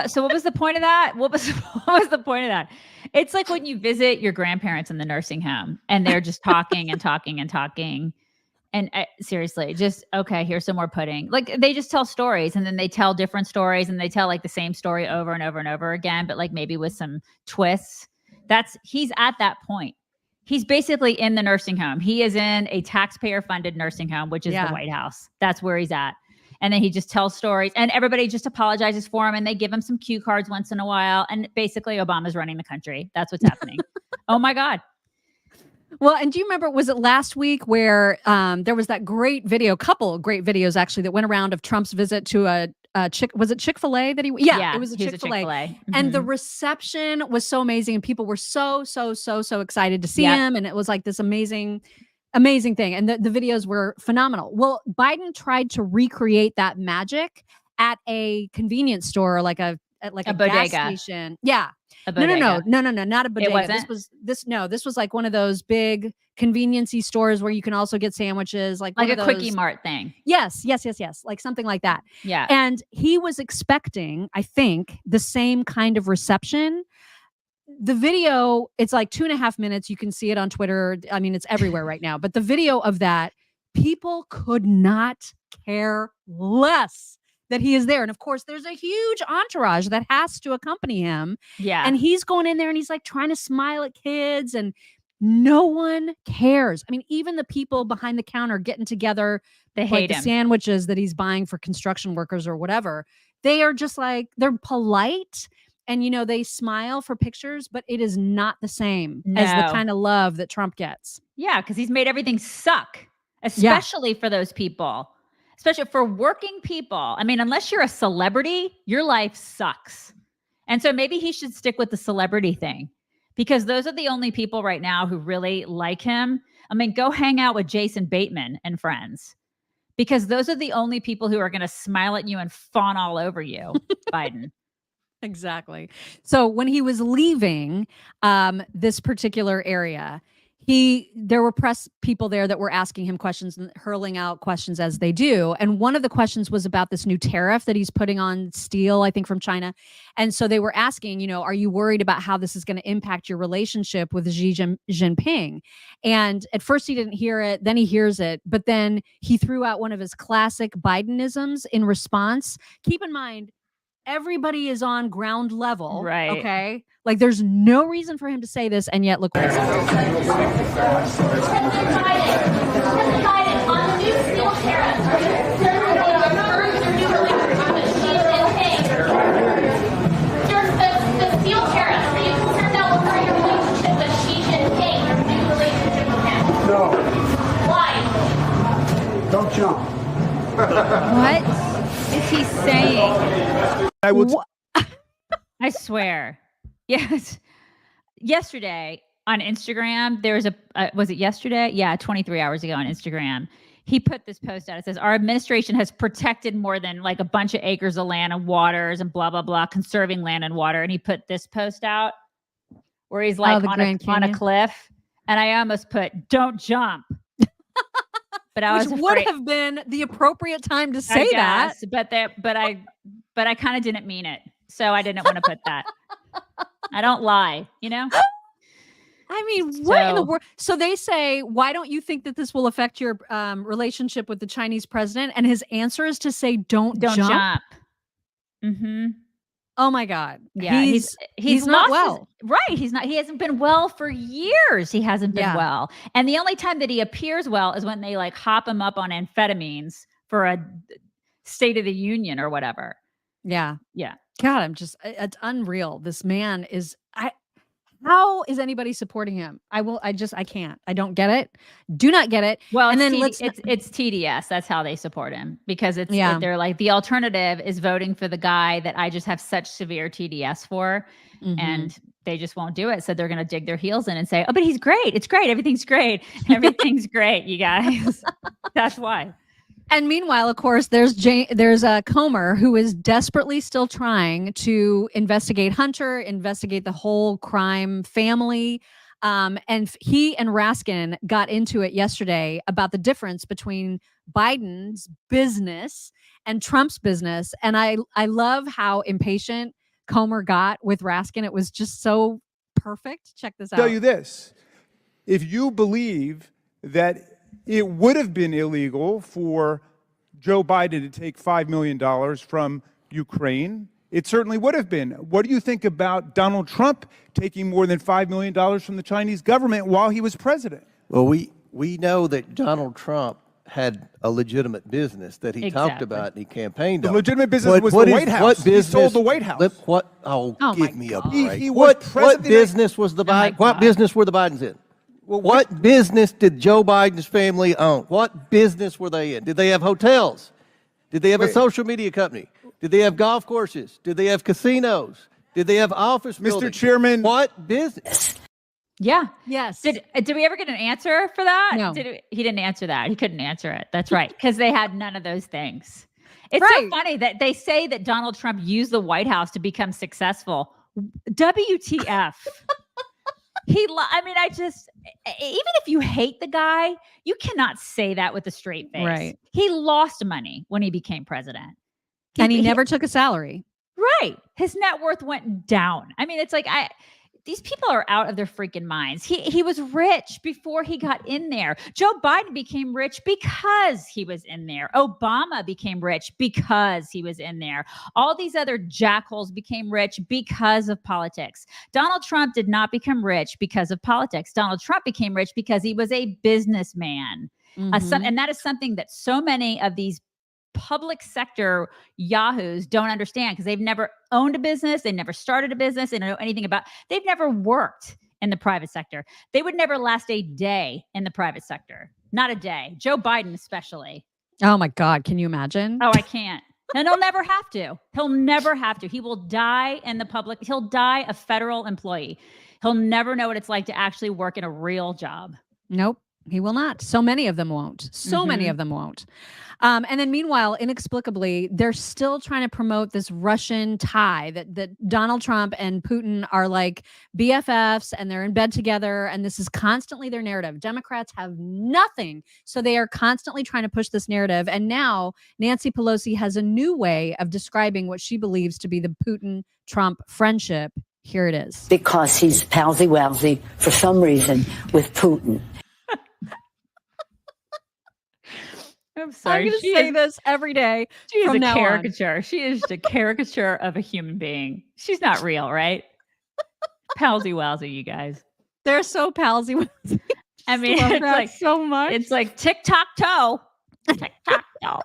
So what was the point of that? What was the point of that? It's like when you visit your grandparents in the nursing home and they're just talking and talking and talking. And seriously, just, okay, here's some more pudding. Like they just tell stories and then they tell different stories and they tell like the same story over and over and over again, but like maybe with some twists. He's at that point. He's basically in the nursing home. He is in a taxpayer funded nursing home, which is the White House. That's where he's at. And then he just tells stories and everybody just apologizes for him and they give him some cue cards once in a while. And basically Obama's running the country. That's what's happening. Oh my God. Well, and do you remember, was it last week where there was that couple of great videos actually that went around of Trump's visit to was it Chick-fil-A that he? Yeah, it was a Chick-fil-A. Mm-hmm. And the reception was so amazing. And people were so excited to see him. And it was like this amazing thing. And the videos were phenomenal. Well, Biden tried to recreate that magic at a convenience store, like a bodega. gas station. Yeah. No, not a bodega. This was like one of those big convenience-y stores where you can also get sandwiches, like a Quickie Mart thing. Yes. Like something like that. Yeah. And he was expecting, I think, the same kind of reception. The video, it's like 2.5 minutes. You can see it on Twitter. I mean, it's everywhere right now. But the video of that, people could not care less that he is there. And of course, there's a huge entourage that has to accompany him. Yeah. And he's going in there and he's like trying to smile at kids and no one cares. I mean, even the people behind the counter getting together, they hate him. The sandwiches that he's buying for construction workers or whatever, they are just like, they're polite and, they smile for pictures, but it is not the same as the kind of love that Trump gets. Yeah. Cause he's made everything suck, especially for those people. Especially for working people. I mean, unless you're a celebrity, your life sucks. And so maybe he should stick with the celebrity thing because those are the only people right now who really like him. I mean, go hang out with Jason Bateman and friends because those are the only people who are going to smile at you and fawn all over you, Biden. Exactly. So when he was leaving this particular area, there were press people there that were asking him questions and hurling out questions as they do. And one of the questions was about this new tariff that he's putting on steel, I think from China. And so they were asking, are you worried about how this is going to impact your relationship with Xi Jinping? And at first he didn't hear it, then he hears it, but then he threw out one of his classic Bidenisms in response. Keep in mind, everybody is on ground level. Right. Okay. Like there's no reason for him to say this. And yet look what he said. President Biden, on the new steel tariffs, are you concerned about your new relationship with Xi Jinping? The steel tariffs, are you concerned that will hurt your relationship with Xi Jinping, your new relationship with him? No. Why? Don't jump. What is he saying? I swear. Yes. Yesterday on Instagram, there was was it yesterday? Yeah, 23 hours ago on Instagram. He put this post out. It says, our administration has protected more than like a bunch of acres of land and waters and blah, blah, blah, conserving land and water. And he put this post out where he's like on a cliff. And I almost put, don't jump. But I was afraid. Would have been the appropriate time to say that. But I kind of didn't mean it. So I didn't want to put that. I don't lie, I mean, what in the world? So they say, why don't you think that this will affect your relationship with the Chinese president? And his answer is to say, don't jump. Mm-hmm. Oh my God. Yeah. He's not well. Right. He hasn't been well for years. He hasn't been well. And the only time that he appears well is when they like hop him up on amphetamines for a State of the Union or whatever. Yeah. Yeah. God, it's unreal. This man is, how is anybody supporting him? I can't. I don't get it. Do not get it. Well, and then it's TDS. That's how they support him because they're like the alternative is voting for the guy that I just have such severe TDS for. Mm-hmm. And they just won't do it. So they're going to dig their heels in and say, oh, but he's great. It's great. Everything's great. Everything's great, you guys. That's why. And meanwhile, of course, there's Comer who is desperately still trying to investigate Hunter, investigate the whole crime family. And he and Raskin got into it yesterday about the difference between Biden's business and Trump's business. And I love how impatient Comer got with Raskin. It was just so perfect. Check this out. I'll tell you this. If you believe that it would have been illegal for Joe Biden to take $5 million from Ukraine, it certainly would have been. What do you think about Donald Trump taking more than $5 million from the Chinese government while he was president? Well, we know that Donald Trump had a legitimate business that he talked about and he campaigned on. The legitimate business was the White House. What business? He sold the White House. Give me a break. He was What business was the Biden? What business were the Bidens in? Well, what business did Joe Biden's family own? What business were they in? Did they have hotels? Did they have a social media company? Did they have golf courses? Did they have casinos? Did they have office buildings? Mr. Chairman. What business? Yeah. Yes. Did we ever get an answer for that? No. He didn't answer that. He couldn't answer it. That's right. Because they had none of those things. It's Right. so funny that they say that Donald Trump used the White House to become successful. WTF? Even if you hate the guy, you cannot say that with a straight face. Right. He lost money when he became president. And he never took a salary. Right. His net worth went down. I mean, it's like these people are out of their freaking minds. He was rich before he got in there. Joe Biden became rich because he was in there. Obama became rich because he was in there. All these other jackholes became rich because of politics. Donald Trump did not become rich because of politics. Donald Trump became rich because he was a businessman. And that is something that so many of these public sector yahoos don't understand because they've never owned a business. They never started a business. They don't know anything about, they've never worked in the private sector. They would never last a day in the private sector. Not a day. Joe Biden, especially. Oh my God. Can you imagine? Oh, I can't. And he'll never have to. He'll never have to. He will die in the public. He'll die a federal employee. He'll never know what it's like to actually work in a real job. Nope. He will not. So many of them won't. So many of them won't. And then meanwhile, inexplicably, they're still trying to promote this Russian tie that Donald Trump and Putin are like BFFs and they're in bed together. And this is constantly their narrative. Democrats have nothing. So they are constantly trying to push this narrative. And now Nancy Pelosi has a new way of describing what she believes to be the Putin-Trump friendship. Here it is. Because he's palsy-walsy for some reason with Putin. I'm sorry. I'm going to say this every day. She is from a now caricature. On. She is just a caricature of a human being. She's not real, right? Palsy-walsy, you guys. They're so palsy-walsy. I mean, it's like so much. It's like tic-toc-toe. Tic-toc-toe.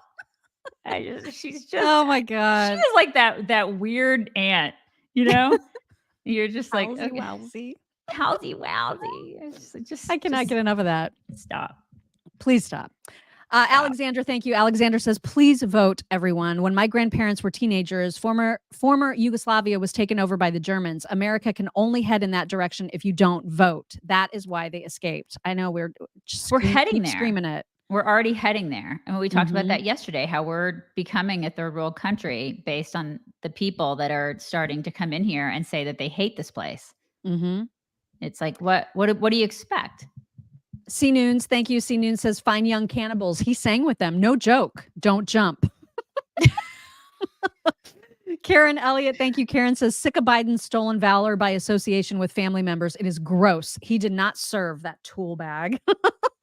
She's just. Oh my God. She's like that weird aunt, you know? You're just like palsy-walsy. Palsy-walsy. I cannot get enough of that. Stop. Please stop. Alexander, thank you. Alexander says, please vote, everyone. When my grandparents were teenagers, former Yugoslavia was taken over by the Germans. America can only head in that direction if you don't vote. That is why they escaped. I know we're heading there. Screaming it. We're already heading there. And we talked about that yesterday, how we're becoming a third world country based on the people that are starting to come in here and say that they hate this place. It's like, what do you expect? C Noons, thank you. C Noons says, fine young cannibals. He sang with them. No joke. Don't jump. Karen Elliott, thank you. Karen says, sick of Biden's stolen valor by association with family members. It is gross. He did not serve that tool bag.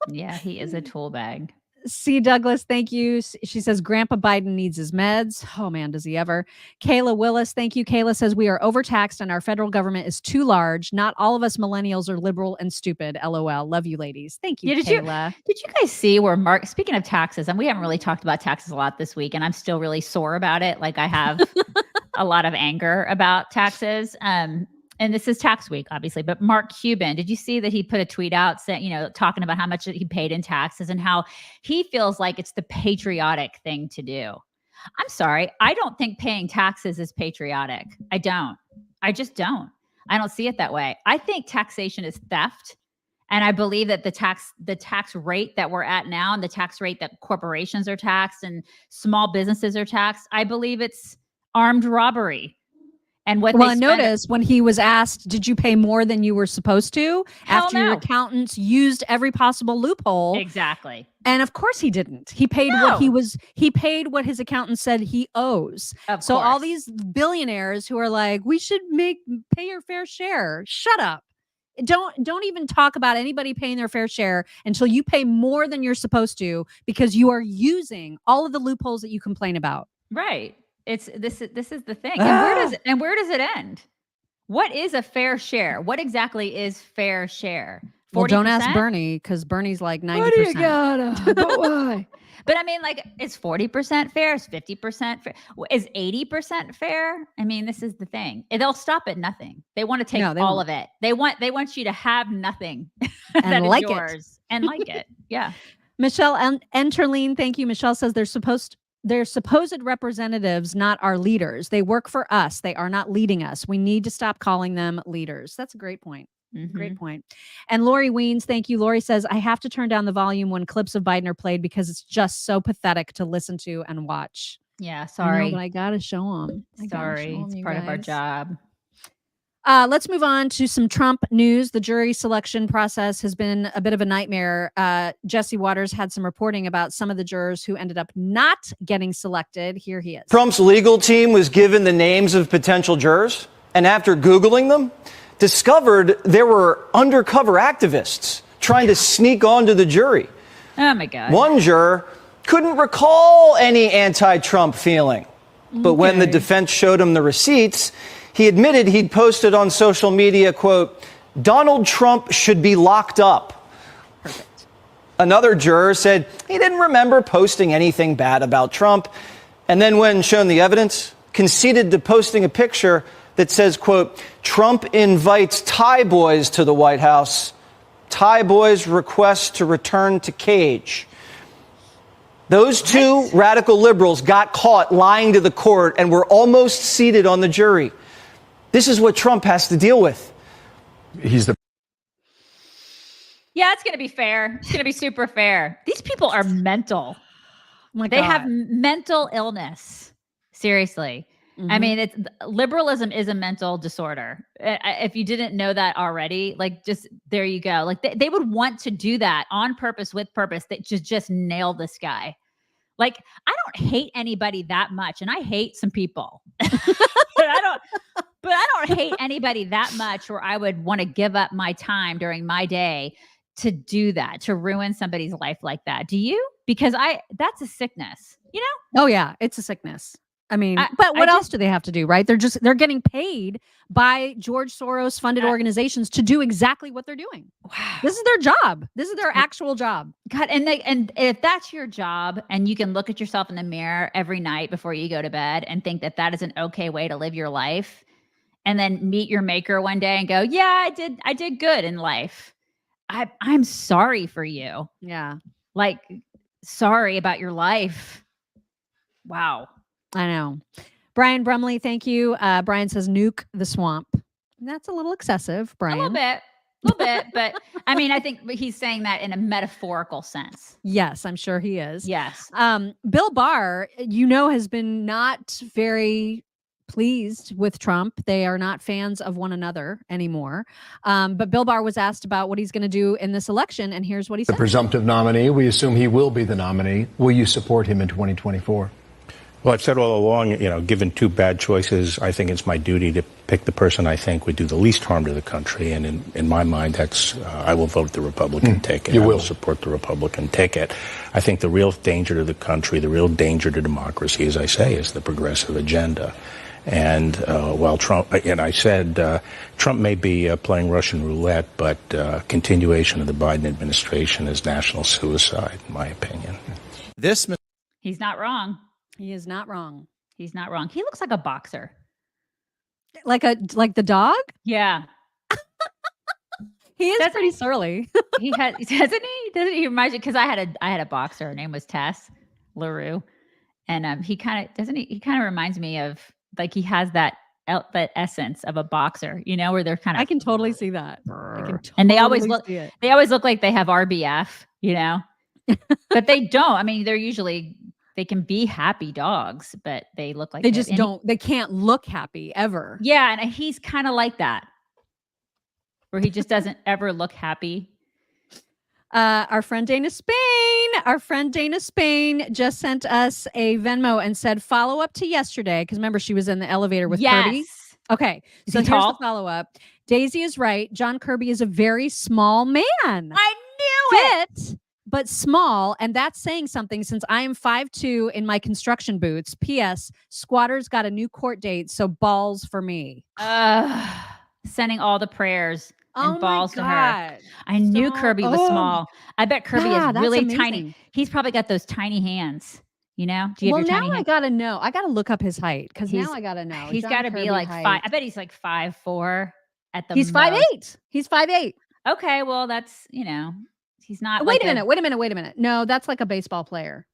Yeah, he is a tool bag. C. Douglas, thank you. She says, Grandpa Biden needs his meds. Oh, man, does he ever? Kayla Willis, thank you. Kayla says, we are overtaxed and our federal government is too large. Not all of us millennials are liberal and stupid. LOL. Love you, ladies. Thank you, Kayla. Did you guys see where Mark, speaking of taxes, and we haven't really talked about taxes a lot this week, and I'm still really sore about it. Like I have a lot of anger about taxes. And this is tax week, obviously, but Mark Cuban, did you see that he put a tweet out saying, talking about how much he paid in taxes and how he feels like it's the patriotic thing to do? I'm sorry. I don't think paying taxes is patriotic. I don't. I just don't. I don't see it that way. I think taxation is theft. And I believe that the tax rate that we're at now and the tax rate that corporations are taxed and small businesses are taxed, I believe it's armed robbery. And what well, notice when he was asked, did you pay more than you were supposed to? After your accountants used every possible loophole. Exactly. And of course he didn't. He paid he paid what his accountant said he owes. So all these billionaires who are like, we should pay your fair share. Shut up. Don't even talk about anybody paying their fair share until you pay more than you're supposed to, because you are using all of the loopholes that you complain about. Right. This is the thing. And where does it end? What is a fair share? What exactly is fair share? 40%? Well, don't ask Bernie, because Bernie's like 90%. What do you gotta? But why? But I mean, like, is 40% fair? Is 50% fair? Is 80% fair? I mean, this is the thing. They'll stop at nothing. They want to take all of it. They want you to have nothing and like yours and like it. Yeah. Michelle Enterline, thank you. Michelle says they're supposed representatives, not our leaders. They work for us. They are not leading us. We need to stop calling them leaders. That's a great point. Great point. And Lori Weens, thank you. Lori says, I have to turn down the volume when clips of Biden are played because it's just so pathetic to listen to and watch. Yeah, sorry. But I got to show them. Sorry. It's part of our job. Let's move on to some Trump news. The jury selection process has been a bit of a nightmare. Jesse Waters had some reporting about some of the jurors who ended up not getting selected. Here he is. Trump's legal team was given the names of potential jurors, and after Googling them, discovered there were undercover activists trying to sneak onto the jury. Oh, my God. One juror couldn't recall any anti-Trump feeling. But when the defense showed him the receipts, he admitted he'd posted on social media, quote, Donald Trump should be locked up. Perfect. Another juror said he didn't remember posting anything bad about Trump. And then when shown the evidence, conceded to posting a picture that says, quote, Trump invites Thai boys to the White House. Thai boys request to return to cage. Those two radical liberals got caught lying to the court and were almost seated on the jury. This is what Trump has to deal with. Yeah, it's going to be fair. It's going to be super fair. These people are mental. They have mental illness. Seriously. I mean, liberalism is a mental disorder. If you didn't know that already, like, just there you go. Like they would want to do that on purpose, with purpose, that just nail this guy. Like, I don't hate anybody that much, and I hate some people, but I don't hate anybody that much where I would want to give up my time during my day to do that, to ruin somebody's life like that. Do you? Because that's a sickness, you know? Oh yeah, it's a sickness. I mean, but what else do they have to do, right? They're getting paid by George Soros funded organizations to do exactly what they're doing. Wow. This is their job. This is their actual job. God, and if that's your job and you can look at yourself in the mirror every night before you go to bed and think that is an okay way to live your life, and then meet your maker one day and go, yeah, I did good in life. I'm sorry for you. Yeah. Like, sorry about your life. Wow. I know. Brian Brumley, thank you. Brian says, nuke the swamp. That's a little excessive, Brian. A little bit. But I mean, I think he's saying that in a metaphorical sense. Yes, I'm sure he is. Yes. Bill Barr, has been not very pleased with Trump. They are not fans of one another anymore. But Bill Barr was asked about what he's going to do in this election, and here's what he said. The presumptive nominee, we assume he will be the nominee. Will you support him in 2024? Well, I've said all along, given two bad choices, I think it's my duty to pick the person I think would do the least harm to the country. And in my mind, that's I will vote the Republican ticket. I will support the Republican ticket. I think the real danger to the country, the real danger to democracy, as I say, is the progressive agenda. And while Trump, and I said Trump may be playing Russian roulette, but continuation of the Biden administration is national suicide, in my opinion. He's not wrong. He is not wrong. He's not wrong. He looks like a boxer. Like the dog? Yeah. He is pretty surly. He has, doesn't he remind you? Because I had a boxer. Her name was Tess LaRue, and he kind of reminds me of, like, he has that essence of a boxer, where they're kind of. I can totally see that. And they always look like they have RBF, but they don't. I mean, they're usually They can be happy dogs, but they look like they just don't. They can't look happy ever. Yeah, and he's kind of like that, where he just doesn't ever look happy. Our friend Dana Spain just sent us a Venmo and said follow up to yesterday because remember she was in the elevator with Kirby. Okay, so here's the follow up. Daisy is right. John Kirby is a very small man. I knew it. But small, and that's saying something since I am 5'2" in my construction boots. P.S. Squatters got a new court date, so balls for me. Sending all the prayers and balls to her. God. I knew Kirby was small. I bet Kirby is really amazing. tiny. He's probably got those tiny hands. You know? Do you have your tiny hands? I gotta know. I gotta look up his height because now I gotta know. He's got to be like 5. I bet he's like 5'4" at the. He's 5'8". He's 5'8". Okay, well that's he's not. Wait a minute. No, that's like a baseball player.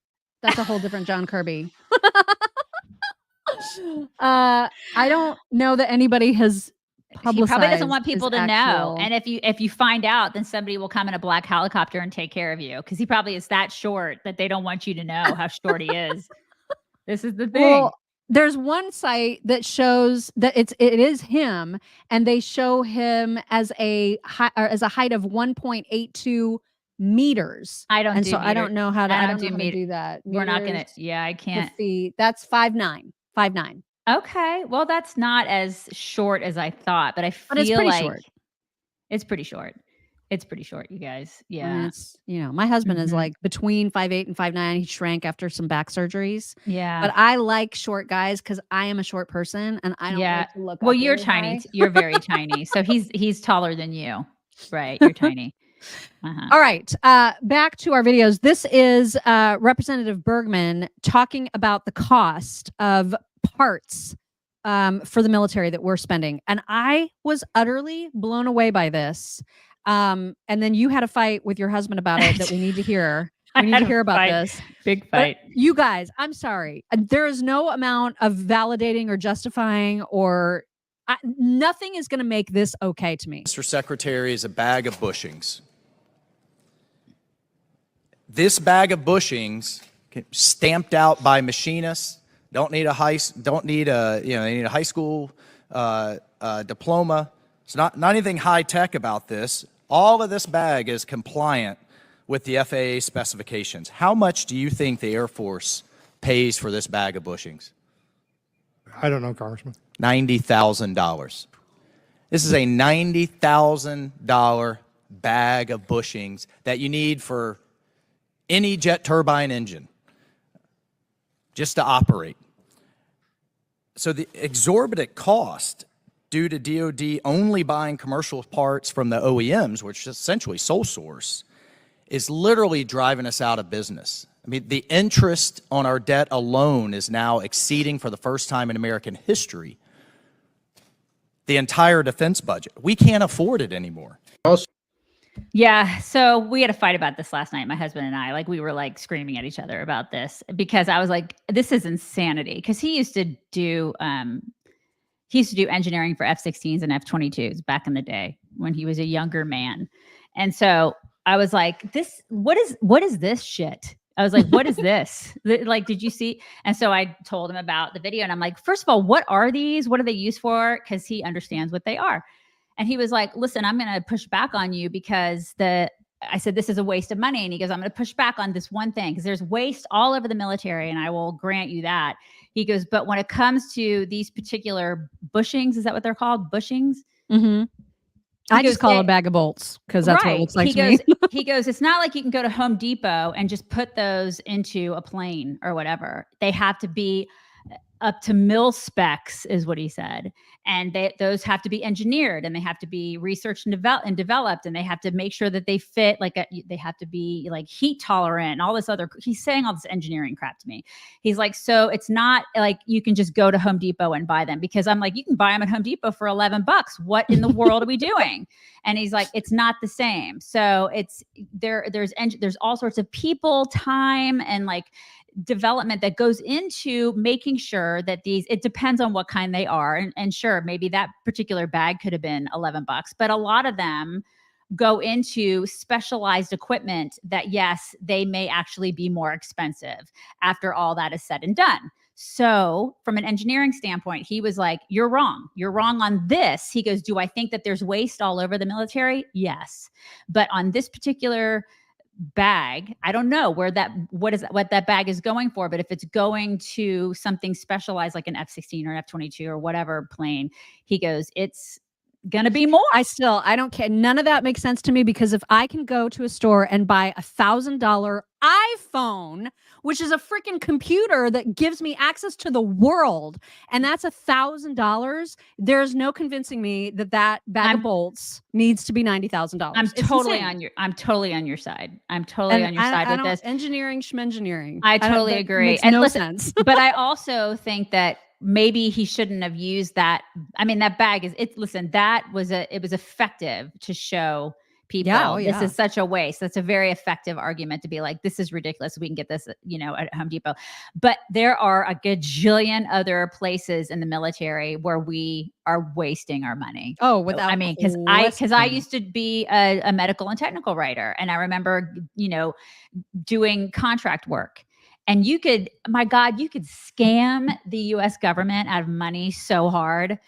That's a whole different John Kirby. I don't know that anybody has publicized. He probably doesn't want people to know. And if you find out, then somebody will come in a black helicopter and take care of you because he probably is that short that they don't want you to know how short he is. This is the thing. Well, there's one site that shows that it is him, and they show him as a height of 1.82 meters. I don't know how to do that. We're not gonna. Yeah, I can't. Feet. That's 5'9". 5'9". Okay, well that's not as short as I thought, but I feel it's pretty like short. It's pretty short. It's pretty short, you guys. Yeah. I mean, it's, my husband is like between 5'8" and 5'9". He shrank after some back surgeries. Yeah. But I like short guys because I am a short person and I don't like to look. Well, you're tiny. You're very tiny. So he's taller than you. Right. You're tiny. All right. Back to our videos. This is Representative Bergman talking about the cost of parts for the military that we're spending. And I was utterly blown away by this. And then you had a fight with your husband about it that we need to hear. We need to hear about this. Big fight. But you guys, I'm sorry. There is no amount of validating or justifying or nothing is going to make this okay to me. Mr. Secretary, is a bag of bushings. This bag of bushings stamped out by machinists. Don't need a high school diploma. It's not anything high tech about this. All of this bag is compliant with the FAA specifications. How much do you think the Air Force pays for this bag of bushings? I don't know, Congressman. $90,000. This is a $90,000 bag of bushings that you need for any jet turbine engine just to operate. So the exorbitant cost due to DoD only buying commercial parts from the OEMs, which is essentially sole source, is literally driving us out of business. I mean, the interest on our debt alone is now exceeding, for the first time in American history, the entire defense budget. We can't afford it anymore. Yeah, so we had a fight about this last night, my husband and I. Like, we were like screaming at each other about this because I was like, this is insanity. Because he used to do engineering for F-16s and F-22s back in the day when he was a younger man. And so I was like, what is this shit? I was like, what is this? Like, did you see? And so I told him about the video and I'm like, first of all, what are these? What are they used for? Because he understands what they are. And he was like, listen, I'm going to push back on you because I said, this is a waste of money. And he goes, I'm going to push back on this one thing because there's waste all over the military and I will grant you that. He goes, but when it comes to these particular bushings, is that what they're called? Bushings? Mm-hmm. I just call it a bag of bolts because that's what it looks like to me. He goes, it's not like you can go to Home Depot and just put those into a plane or whatever. They have to be up to mil specs is what he said. And those have to be engineered and they have to be researched and developed and they have to make sure that they fit they have to be like heat tolerant and all this other, he's saying all this engineering crap to me. He's like, so it's not like you can just go to Home Depot and buy them because I'm like, you can buy them at Home Depot for $11. What in the world are we doing? And he's like, it's not the same. So it's there's all sorts of people, time and like development that goes into making sure that it depends on what kind they are. And sure, maybe that particular bag could have been $11, but a lot of them go into specialized equipment that, yes, they may actually be more expensive after all that is said and done. So from an engineering standpoint, he was like, you're wrong. You're wrong on this. He goes, do I think that there's waste all over the military? Yes. But on this particular bag, I don't know what that bag is going for, but if it's going to something specialized like an F-16 or an F-22 or whatever plane, he goes, it's going to be more. I don't care. None of that makes sense to me, because if I can go to a store and buy $1,000 iPhone, which is a freaking computer that gives me access to the world, and that's $1,000, there's no convincing me that that bag of bolts needs to be $90,000. I'm totally on your side. I'm totally on your side with this. Engineering, schmengineering. I totally agree. Makes and no listen, sense. But I also think that maybe he shouldn't have used that. I mean, that bag it was effective to show people this is such a waste. That's a very effective argument to be like, this is ridiculous. We can get this, at Home Depot. But there are a gajillion other places in the military where we are wasting our money. Oh, without because I used to be a medical and technical writer, and I remember, doing contract work. And you could scam the US government out of money so hard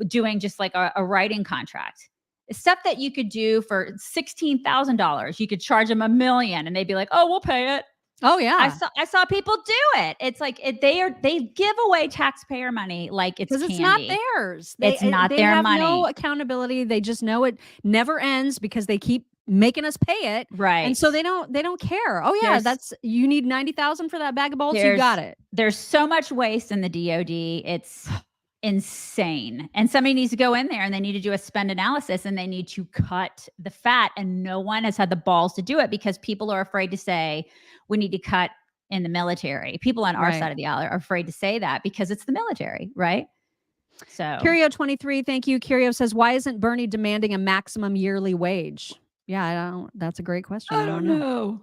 doing just like a writing contract. Stuff that you could do for $16,000. You could charge them $1 million and they'd be like, oh, we'll pay it. Oh yeah. I saw people do it. It's like they give away taxpayer money like it's candy. It's not theirs. It's not their money. They have no accountability. They just know it never ends because they keep making us pay it. Right. And so they don't care. Oh yeah, you need 90,000 for that bag of bolts. You got it. There's so much waste in the DoD. It's insane. And somebody needs to go in there and they need to do a spend analysis and they need to cut the fat. And no one has had the balls to do it because people are afraid to say we need to cut in the military. People on our side of the aisle are afraid to say that because it's the military, right? So Curio23, thank you. Curio says, why isn't Bernie demanding a maximum yearly wage? Yeah, that's a great question. I don't know.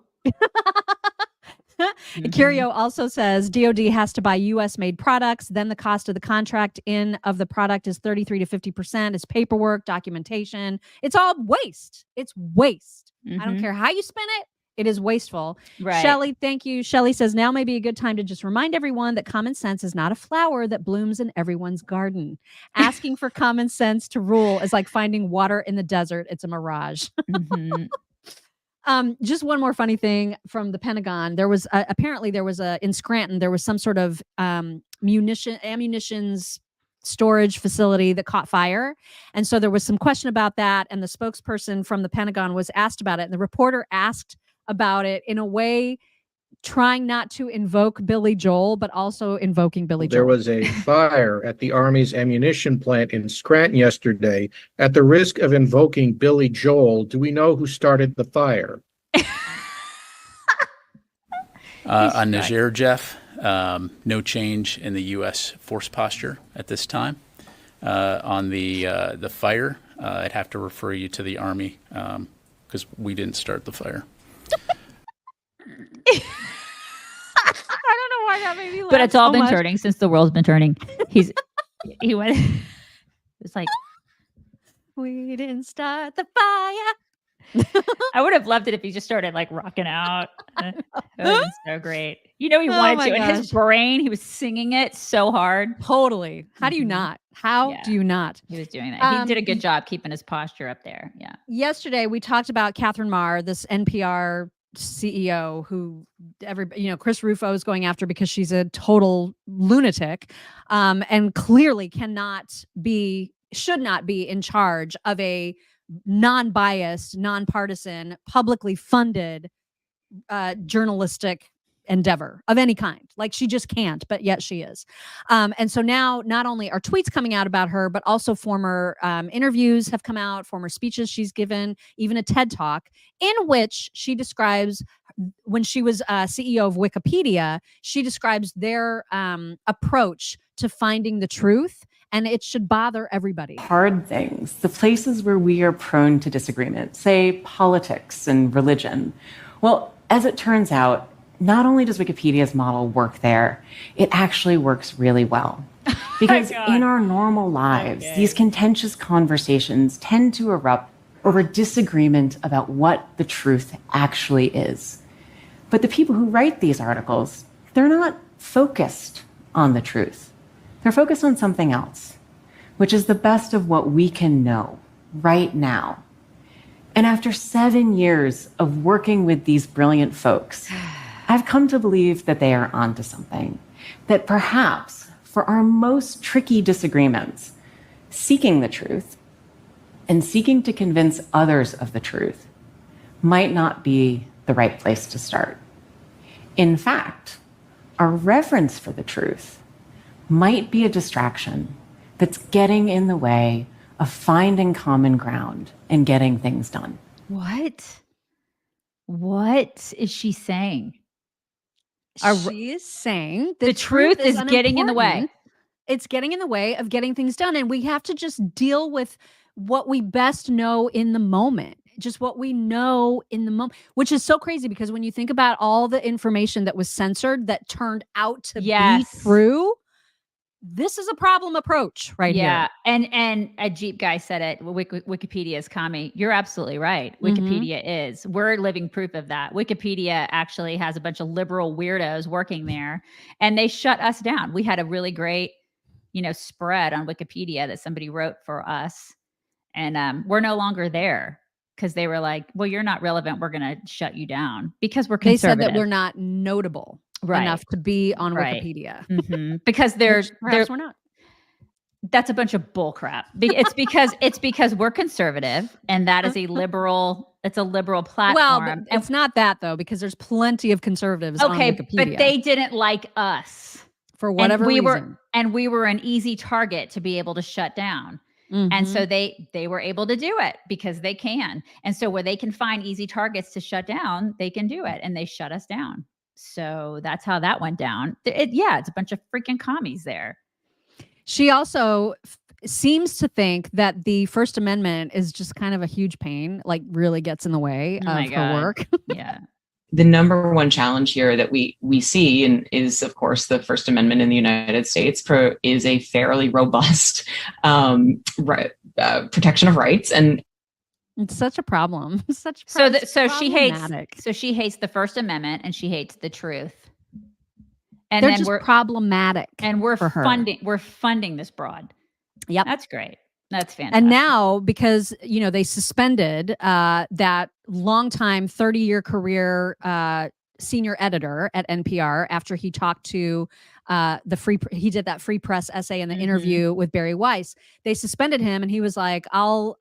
Curio also says DOD has to buy U.S. made products. Then the cost of the contract of the product is 33 to 50%. It's paperwork, documentation. It's all waste. It's waste. I don't care how you spin it. It is wasteful. Right. Shelly, thank you. Shelly says, now may be a good time to just remind everyone that common sense is not a flower that blooms in everyone's garden. Asking for common sense to rule is like finding water in the desert. It's a mirage. Just one more funny thing from the Pentagon. There was apparently in Scranton, there was some sort of ammunitions storage facility that caught fire. And so there was some question about that. And the spokesperson from the Pentagon was asked about it. And the reporter asked about it in a way trying not to invoke Billy Joel, but also invoking Billy Joel. There was a fire at the Army's ammunition plant in Scranton yesterday. At the risk of invoking Billy Joel, do we know who started the fire? On Niger, Jeff, no change in the U.S. force posture at this time. On the fire, I'd have to refer you to the Army because we didn't start the fire. I don't know why that made me laugh. But it's all so been much. turning since the world's been turning. He went. It's like we didn't start the fire. I would have loved it if he just started like rocking out. It would have been so great. He wanted to. In his brain, he was singing it so hard. Totally. How do you not? How do you not? He was doing that. He did a good job keeping his posture up there. Yeah. Yesterday, we talked about Catherine Marr, this NPR CEO who Chris Rufo is going after because she's a total lunatic and clearly should not be in charge of a non-biased, nonpartisan, publicly funded journalistic endeavor of any kind. Like she just can't, but yet she is. And so now not only are tweets coming out about her, but also former interviews have come out, former speeches she's given, even a TED Talk in which she describes when she was CEO of Wikipedia, she describes their approach to finding the truth. And it should bother everybody. Hard things, the places where we are prone to disagreement, say politics and religion. Well, as it turns out, not only does Wikipedia's model work there, it actually works really well. Because in our normal lives, these contentious conversations tend to erupt over disagreement about what the truth actually is. But the people who write these articles, they're not focused on the truth. They're focused on something else, which is the best of what we can know right now. And after 7 years of working with these brilliant folks, I've come to believe that they are onto something, that perhaps for our most tricky disagreements, seeking the truth and seeking to convince others of the truth might not be the right place to start. In fact, our reverence for the truth might be a distraction that's getting in the way of finding common ground and getting things done. What? What is she saying? She is saying the truth is getting in the way. It's getting in the way of getting things done. And we have to just deal with what we best know in the moment. Just what we know in the moment, which is so crazy because when you think about all the information that was censored that turned out to be true, this is a problem approach right here. Yeah. And a Jeep guy said it. Wikipedia is commie. You're absolutely right. Wikipedia is. We're living proof of that. Wikipedia actually has a bunch of liberal weirdos working there and they shut us down. We had a really great, spread on Wikipedia that somebody wrote for us. And we're no longer there because they were like, well, you're not relevant. We're going to shut you down because we're conservative. They said that we're not notable enough to be on Wikipedia. Because we're not. That's a bunch of bull crap. It's because we're conservative and that is a liberal platform. Well, it's not that though, because there's plenty of conservatives on Wikipedia. But they didn't like us. For whatever reason. We were an easy target to be able to shut down. And so they were able to do it because they can. And so where they can find easy targets to shut down, they can do it. And they shut us down. So that's how that went down. It's a bunch of freaking commies there. She also seems to think that the First Amendment is just kind of a huge pain, like really gets in the way of her work. Yeah. The number one challenge here that we see and is, of course, the First Amendment in the United States is a fairly robust protection of rights, and it's such a problem. So she hates the First Amendment and she hates the truth. And they're just problematic. And we're funding this broad. Yep, that's great. That's fantastic. And now, because, they suspended that longtime 30-year career senior editor at NPR after he talked to he did that free press essay in the interview with Barry Weiss. They suspended him and he was like, I'll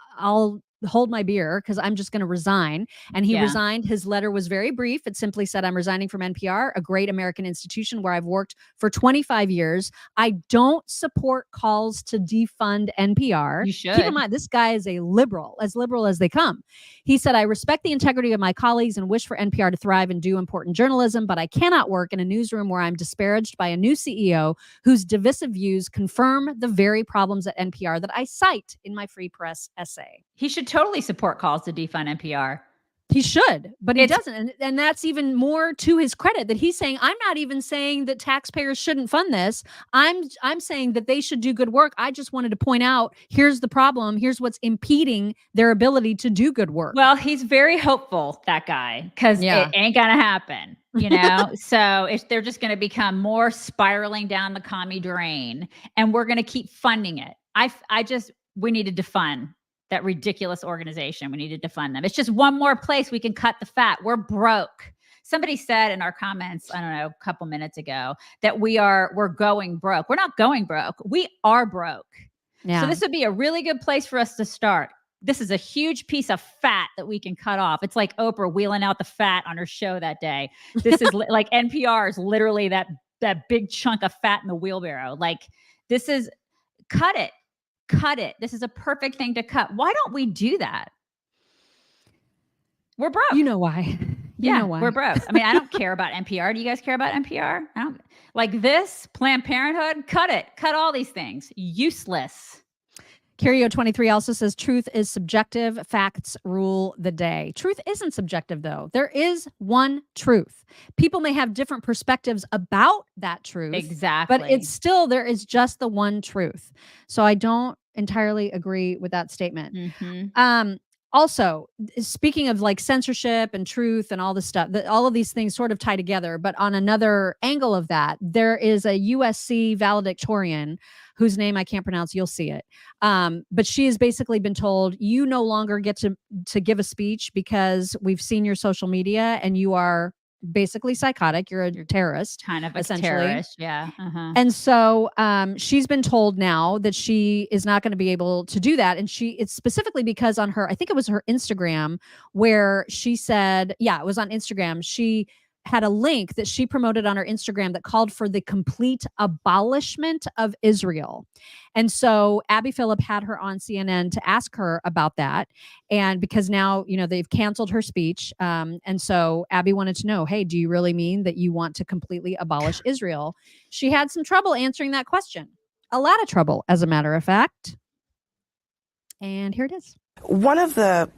hold my beer because I'm just going to resign. And he resigned. His letter was very brief. It simply said, I'm resigning from NPR, a great American institution where I've worked for 25 years. I don't support calls to defund NPR. You should. Keep in mind, this guy is as liberal as they come. He said, I respect the integrity of my colleagues and wish for NPR to thrive and do important journalism, but I cannot work in a newsroom where I'm disparaged by a new CEO whose divisive views confirm the very problems at NPR that I cite in my free press essay. He should totally support calls to defund NPR. He should, but he doesn't. And that's even more to his credit that he's saying, I'm not even saying that taxpayers shouldn't fund this. I'm saying that they should do good work. I just wanted to point out, here's the problem. Here's what's impeding their ability to do good work. Well, he's very hopeful, that guy, because it ain't going to happen. So they're just going to become more spiraling down the commie drain and we're going to keep funding it. We need to defund that ridiculous organization. We need to defund them. It's just one more place we can cut the fat. We're broke. Somebody said in our comments, I don't know, a couple minutes ago, that we're going broke. We're not going broke. We are broke. Yeah. So this would be a really good place for us to start. This is a huge piece of fat that we can cut off. It's like Oprah wheeling out the fat on her show that day. This is like NPR is literally that big chunk of fat in the wheelbarrow. Like this is, cut it. This is a perfect thing to cut. Why don't we do that? We're broke. You know why. You know why. We're broke. I mean, I don't care about NPR. Do you guys care about NPR? I don't. Like this, Planned Parenthood, cut it. Cut all these things. Useless. Curio23 also says truth is subjective. Facts rule the day. Truth isn't subjective, though. There is one truth. People may have different perspectives about that truth. Exactly. But it's still, there is just the one truth. So I don't entirely agree with that statement. Also, speaking of like censorship and truth and all this stuff, all of these things sort of tie together. But on another angle of that, there is a USC valedictorian whose name I can't pronounce. You'll see it. But she has basically been told, you no longer get to give a speech because we've seen your social media and you are basically psychotic. You're a terrorist, kind of a essentially. terrorist. Yeah. And so she's been told now that she is not going to be able to do that. And it's specifically because on her, I think it was her Instagram, where she said, yeah, it was on Instagram. She had a link that she promoted on her Instagram that called for the complete abolishment of Israel. And so Abby Phillip had her on CNN to ask her about that. And because now, they've canceled her speech. And so Abby wanted to know, hey, do you really mean that you want to completely abolish Israel? She had some trouble answering that question. A lot of trouble, as a matter of fact. And here it is. One of the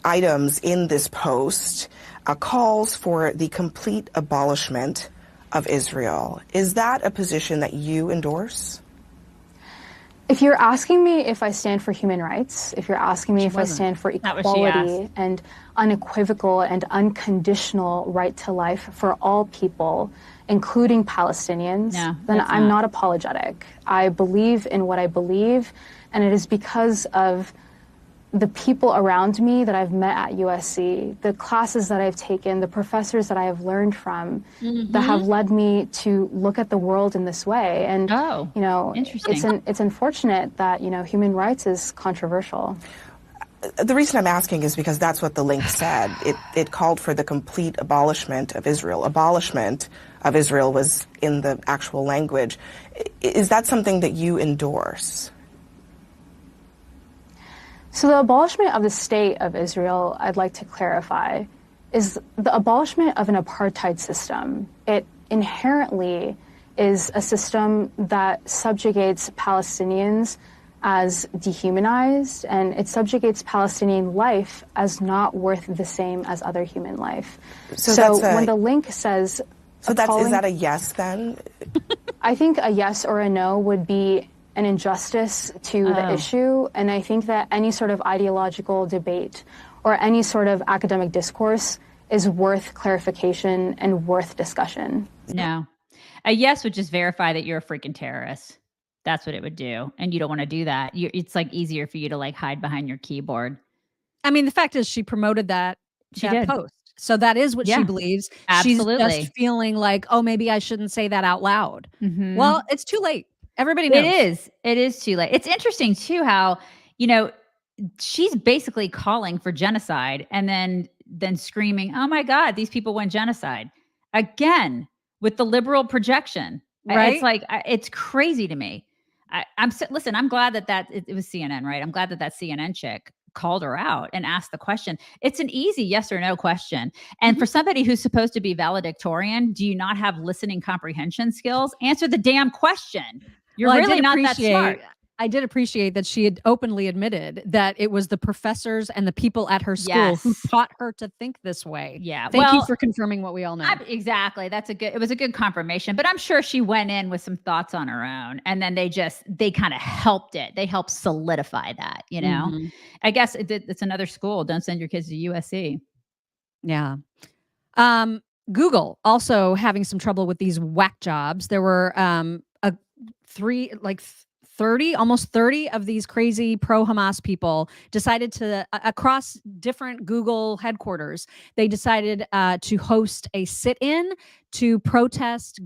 items in this post calls for the complete abolishment of Israel. Is that a position that you endorse? If you're asking me if I stand for human rights, if you're asking me if I stand for equality and unequivocal and unconditional right to life for all people, including Palestinians, then I'm not apologetic. I believe in what I believe, and it is because of the people around me that I've met at USC, the classes that I've taken, the professors that I have learned from, that have led me to look at the world in this way. And, interesting. It's unfortunate that, human rights is controversial. The reason I'm asking is because that's what the link said. It called for the complete abolishment of Israel. Abolishment of Israel was in the actual language. Is that something that you endorse? So the abolishment of the state of Israel, I'd like to clarify, is the abolishment of an apartheid system. It inherently is a system that subjugates Palestinians as dehumanized, and it subjugates Palestinian life as not worth the same as other human life. So when the link says... is that a yes then? I think a yes or a no would be an injustice to the issue. And I think that any sort of ideological debate or any sort of academic discourse is worth clarification and worth discussion. No. A yes would just verify that you're a freaking terrorist. That's what it would do. And you don't want to do that. It's like easier for you to like hide behind your keyboard. I mean, the fact is she promoted that post. So that is what she believes. Absolutely. She's just feeling like, oh, maybe I shouldn't say that out loud. Well, it's too late. Everybody knows. It is too late. It's interesting too how, she's basically calling for genocide and then screaming, oh my God, these people want genocide. Again, with the liberal projection. Right? It's like, it's crazy to me. Listen, I'm glad that it was CNN, right? I'm glad that CNN chick called her out and asked the question. It's an easy yes or no question. And for somebody who's supposed to be valedictorian, do you not have listening comprehension skills? Answer the damn question. You're really not that smart. I did appreciate that she had openly admitted that it was the professors and the people at her school who taught her to think this way. Yeah. Thank you for confirming what we all know. Exactly. It was a good confirmation, but I'm sure she went in with some thoughts on her own and then they kind of helped it. They helped solidify that, I guess it's another school. Don't send your kids to USC. Yeah. Google also having some trouble with these whack jobs. There were, almost 30 of these crazy pro-Hamas people decided to, across different Google headquarters, they decided to host a sit-in to protest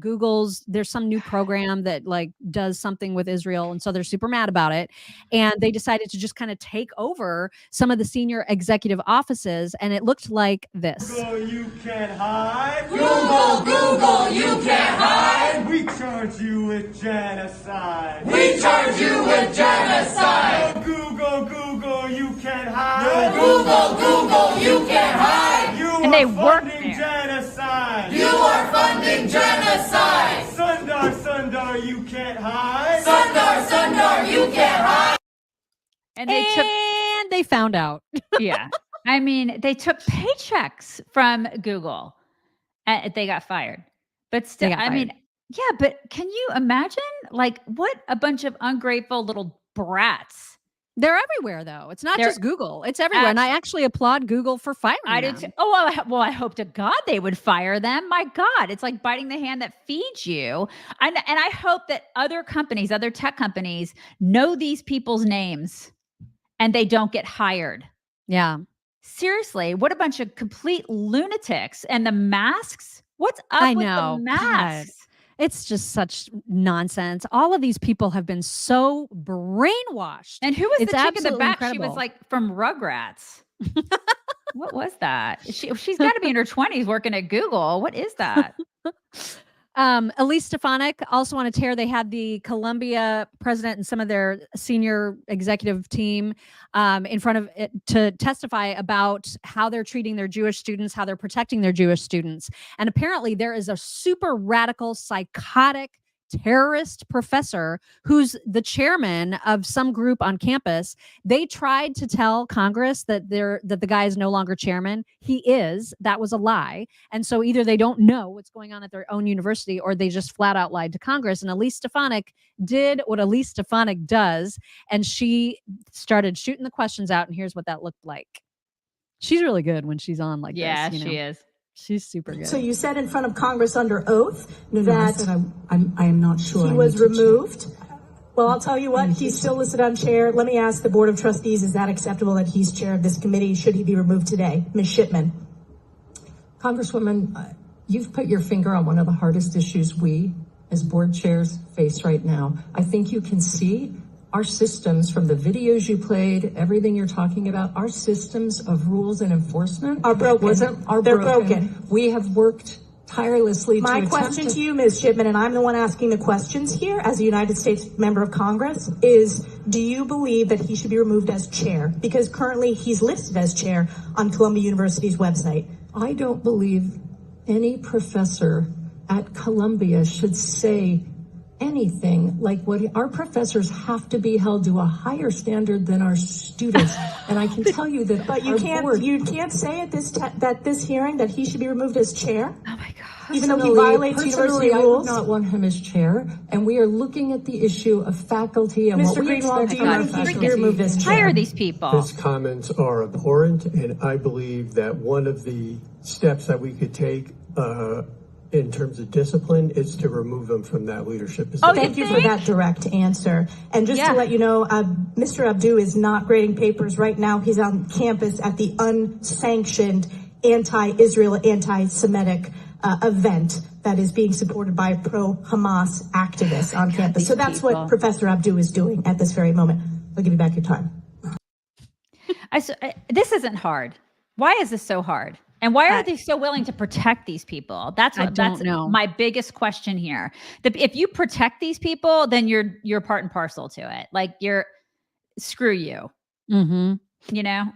there's some new program that does something with Israel. And so they're super mad about it. And they decided to just kind of take over some of the senior executive offices. And it looked like this. Google, you can't hide. Google, you can't hide. We charge you with genocide. We charge you with genocide. No, Google, you can't hide. No, Google, you can't hide. And they work there. Genocide. You are funding genocide. Sundar, you can't hide. Sundar, you can't hide. And they found out. Yeah. I mean, they took paychecks from Google and they got fired. But still, yeah, but can you imagine what a bunch of ungrateful little brats They're everywhere, though. It's not just Google. It's everywhere. And I actually applaud Google for firing them. Too. Oh, well, I hope to God they would fire them. My God, it's like biting the hand that feeds you. And I hope that other companies, other tech companies know these people's names and they don't get hired. Yeah. Seriously, what a bunch of complete lunatics. And the masks? What's up with the masks? God. It's just such nonsense. All of these people have been so brainwashed. And who was the chick in the back? Incredible. She was like from Rugrats. What was that? She's got to be in her 20s working at Google. What is that? Elise Stefanik, also on a tear. They had the Columbia president and some of their senior executive team in front of it to testify about how they're treating their Jewish students, how they're protecting their Jewish students. And apparently there is a super radical, psychotic terrorist professor who's the chairman of some group on campus. They tried to tell Congress that the guy is no longer chairman. He is. That was a lie. And so either they don't know what's going on at their own university or they just flat out lied to Congress. And Elise Stefanik did what Elise Stefanik does. And she started shooting the questions out. And here's what that looked like. She's really good when she's on like this. Yeah, she is. She's super good. So you said in front of Congress under oath that I said I am not sure. He was removed. Well, I'll tell you what, he's still listed on chair. Let me ask the Board of Trustees, is that acceptable that he's chair of this committee? Should he be removed today? Ms. Shipman. Congresswoman, you've put your finger on one of the hardest issues we as board chairs face right now. I think you can see our systems, from the videos you played, everything you're talking about, our systems of rules and enforcement are broken. They're broken. We have worked tirelessly. My question to you, Ms. Shipman, and I'm the one asking the questions here as a United States member of Congress, is do you believe that he should be removed as chair? Because currently he's listed as chair on Columbia University's website. I don't believe any professor at Columbia should say anything like what our professors have to be held to a higher standard than our students. And I can tell you that but you can't say at this hearing that he should be removed as chair. Oh my God. Even though he violates university rules. I would not want him as chair. And we are looking at the issue of faculty and Mr. what we Greenwald, expect do you think he should be removed as chair? Hire these people. His comments are abhorrent, and I believe that one of the steps that we could take in terms of discipline is to remove him from that leadership position. Oh, thank you for that direct answer. And just to let you know, Mr. Abdu is not grading papers right now. He's on campus at the unsanctioned anti-Israel, anti-Semitic event that is being supported by pro-Hamas activists on campus. So that's what Professor Abdu is doing at this very moment. I'll give you back your time. This isn't hard. Why is this so hard? And why are they so willing to protect these people? That's my biggest question here. If you protect these people, then you're part and parcel to it. Like screw you. Mm-hmm. You know?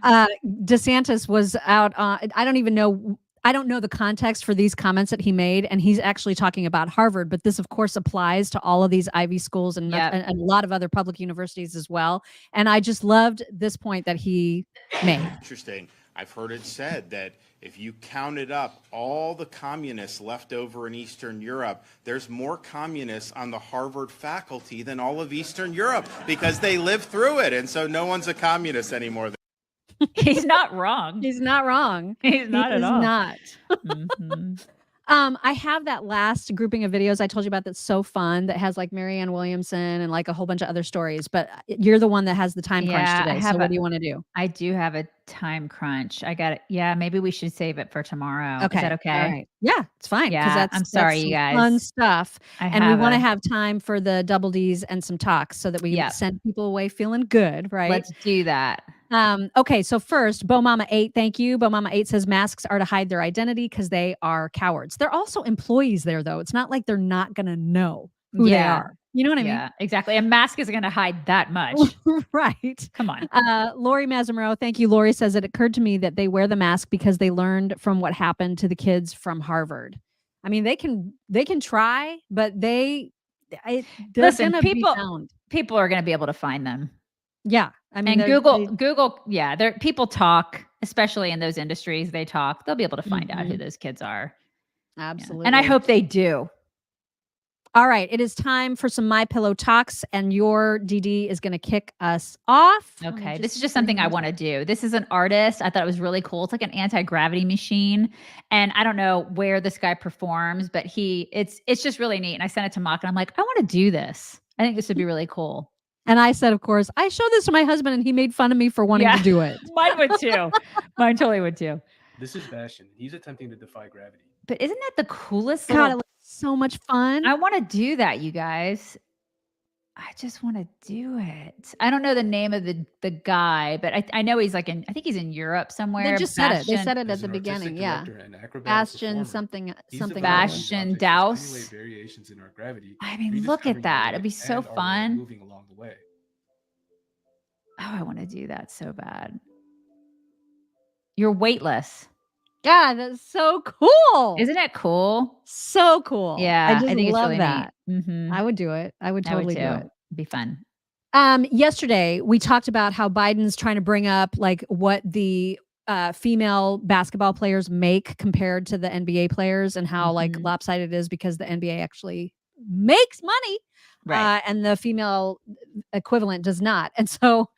DeSantis was out on, I don't know the context for these comments that he made, and he's actually talking about Harvard, but this of course applies to all of these Ivy schools and a lot of other public universities as well. And I just loved this point that he made. Interesting. I've heard it said that if you counted up all the communists left over in Eastern Europe, there's more communists on the Harvard faculty than all of Eastern Europe because they lived through it. And so no one's a communist anymore. He's not wrong. He's not wrong. He's not at all. Not. Mm-hmm. I have that last grouping of videos I told you about that's so fun that has like Marianne Williamson and like a whole bunch of other stories, but you're the one that has the time crunch today. So what do you want to do? I do have a time crunch. I got it. Yeah, maybe we should save it for tomorrow. Okay. Is that okay? All right. Yeah, it's fine. Yeah, I'm sorry, you guys. Fun stuff. And we want to have time for the double Ds and some talks so that we send people away feeling good, right? Let's do that. Okay, so first, Bo Mama 8, thank you. Bo Mama 8 says masks are to hide their identity because they are cowards. They're also employees there, though. It's not like they're not going to know who they are. You know what I mean? Yeah, exactly. A mask is going to hide that much. Right. Come on. Lori Mazamero, thank you. Lori says it occurred to me that they wear the mask because they learned from what happened to the kids from Harvard. I mean, they can try, but listen, people are going to be able to find them. Yeah. I mean, and Google, people talk, especially in those industries, they talk. They'll be able to find out who those kids are. Absolutely. And I hope they do. All right, it is time for some My Pillow Toks, and your DD is going to kick us off. Okay, this is just something I want to do. This is an artist. I thought it was really cool. It's like an anti-gravity machine, and I don't know where this guy performs, but it's just really neat. And I sent it to Mock, and I'm like, I want to do this. I think this would be really cool. And I said, of course, I showed this to my husband, and he made fun of me for wanting to do it. Mine would too. Mine totally would too. This is Bastion. He's attempting to defy gravity. But isn't that the coolest? God, it looks so much fun. I want to do that, you guys. I just want to do it. I don't know the name of the guy, but I know he's like I think he's in Europe somewhere. They just said it. They said it at the beginning. Yeah. Bastion something. Bastion Douse. Variations in our gravity. I mean, look at that. It'd be so fun. Moving along the way. Oh, I want to do that so bad. You're weightless. God, that's so cool. Isn't it cool? So cool. Yeah, I think love it's really that. Mm-hmm. I would do it. I would totally do it. It'd be fun. Yesterday, we talked about how Biden's trying to bring up like what the female basketball players make compared to the NBA players and how like lopsided it is because the NBA actually makes money, right? And the female equivalent does not. And so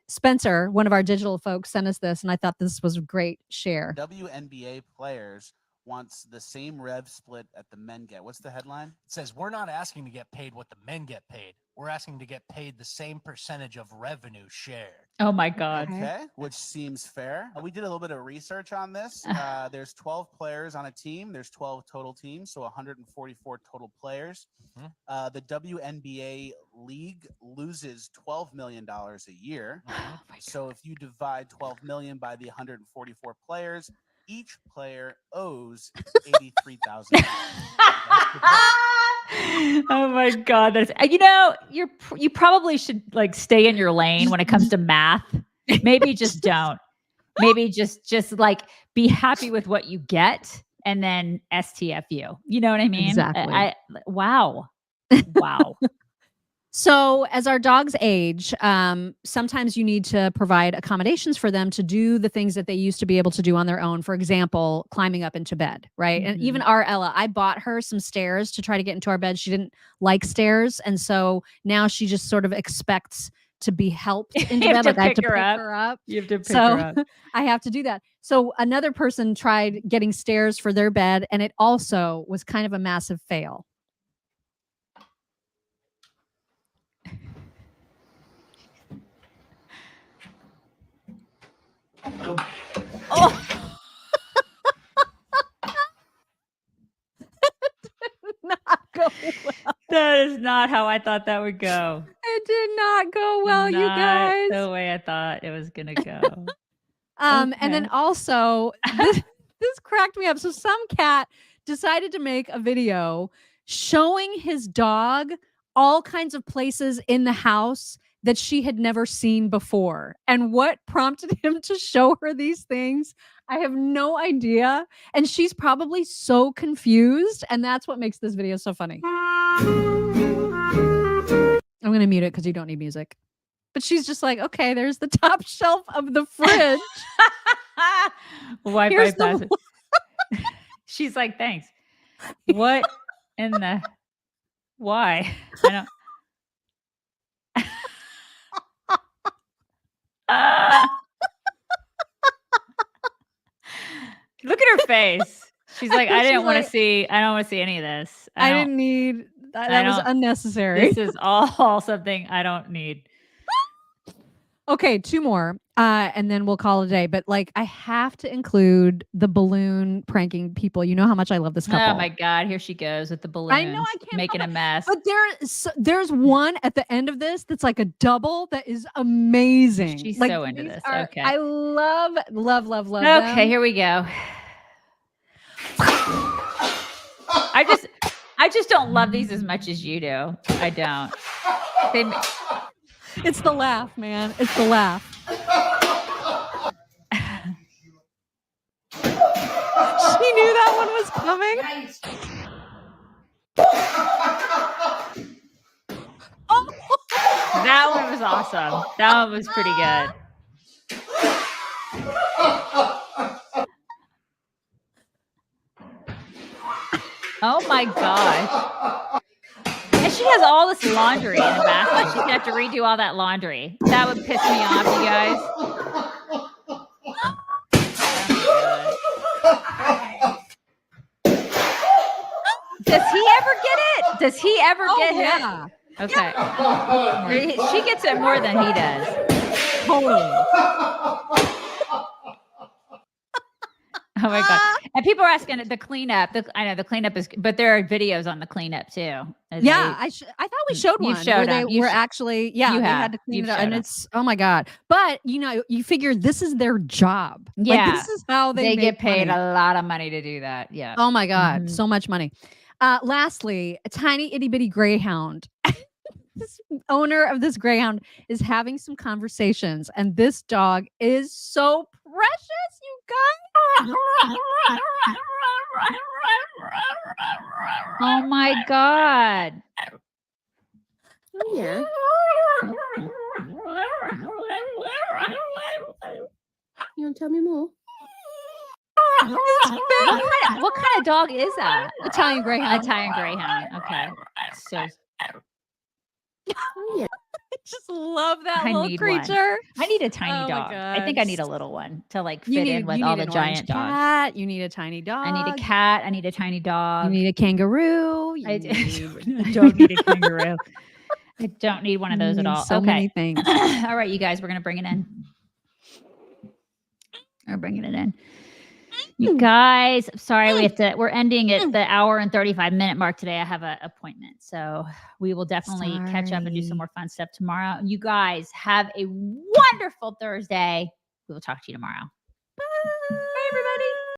Spencer, one of our digital folks, sent us this, and I thought this was a great share. WNBA players wants the same rev split that the men get. What's the headline? It says, we're not asking to get paid what the men get paid. We're asking to get paid the same percentage of revenue shared. Oh my God. Okay, which seems fair. We did a little bit of research on this. There's 12 players on a team. There's 12 total teams, so 144 total players. The WNBA league loses $12 million a year. So if you divide 12 million by the 144 players, each player owes $83,000. Oh my God, that's you probably should like stay in your lane when it comes to math. Maybe just don't. Maybe just like be happy with what you get and then STFU. You know what I mean? Exactly. Wow. So as our dogs age, sometimes you need to provide accommodations for them to do the things that they used to be able to do on their own. For example, climbing up into bed, right? And even our Ella, I bought her some stairs to try to get into our bed. She didn't like stairs. And so now she just sort of expects to be helped into bed. Like I have to pick her up. You have to pick her up. I have to do that. So another person tried getting stairs for their bed, and it also was kind of a massive fail. Oh. Not go well. That is not how I thought that would go. It did not go well, you guys. The way I thought it was gonna go. And then also this cracked me up. So some cat decided to make a video showing his dog all kinds of places in the house that she had never seen before. And what prompted him to show her these things, I have no idea. And she's probably so confused. And that's what makes this video so funny. I'm going to mute it because you don't need music. But she's just like, okay, there's the top shelf of the fridge. Wi-Fi password. She's like, thanks. What in the... Why? I don't... Look at her face. She's like, I don't want to see any of this. I didn't need that was unnecessary. This is all something I don't need. Okay, 2 more. And then we'll call it a day. But like I have to include the balloon pranking people. You know how much I love this couple. Oh my God, here she goes with the balloon. I know, I can't making a mess. But there's one at the end of this that's like a double that is amazing. She's like, so into this. Okay. I love Okay, them. here we go. I just don't love these as much as you do. I don't. It's the laugh, man. It's the laugh. She knew that one was coming. Oh. That one was awesome. That one was pretty good. Oh my gosh. she has all this laundry in the basket. She's gonna have to redo all that laundry. That would piss me off, you guys. Does he ever get it? Does he ever get hit? Okay. She gets it more than he does. Totally. Oh my God. And people are asking the cleanup. I know the cleanup is, but there are videos on the cleanup too. I thought we showed one where they were actually, they had to clean it up. And it's, oh my God. But you figure this is their job. Yeah. Like, this is how they get paid money. a lot of money to do that. Yeah. Oh my God. So much money. Lastly, a tiny itty bitty greyhound. This owner of this greyhound is having some conversations, and this dog is so precious, you guys. Oh my God. Oh, yeah. You want to tell me more? What kind of dog is that? Italian greyhound. Italian greyhound. Okay. So Oh, yeah. I just love that little creature. I need a tiny dog. I think I need a little one to like fit in with you all need the an orange giant dogs. cat. You need a tiny dog. I need a cat. I need a tiny dog. You need a kangaroo. I don't need a kangaroo. I don't need one of those at all. So many things. All right, you guys, we're going to bring it in. We're bringing it in. You guys, sorry, we're ending at the hour and 35-minute mark today. I have an appointment. So we will definitely catch up and do some more fun stuff tomorrow. You guys have a wonderful Thursday. We will talk to you tomorrow. Bye, everybody.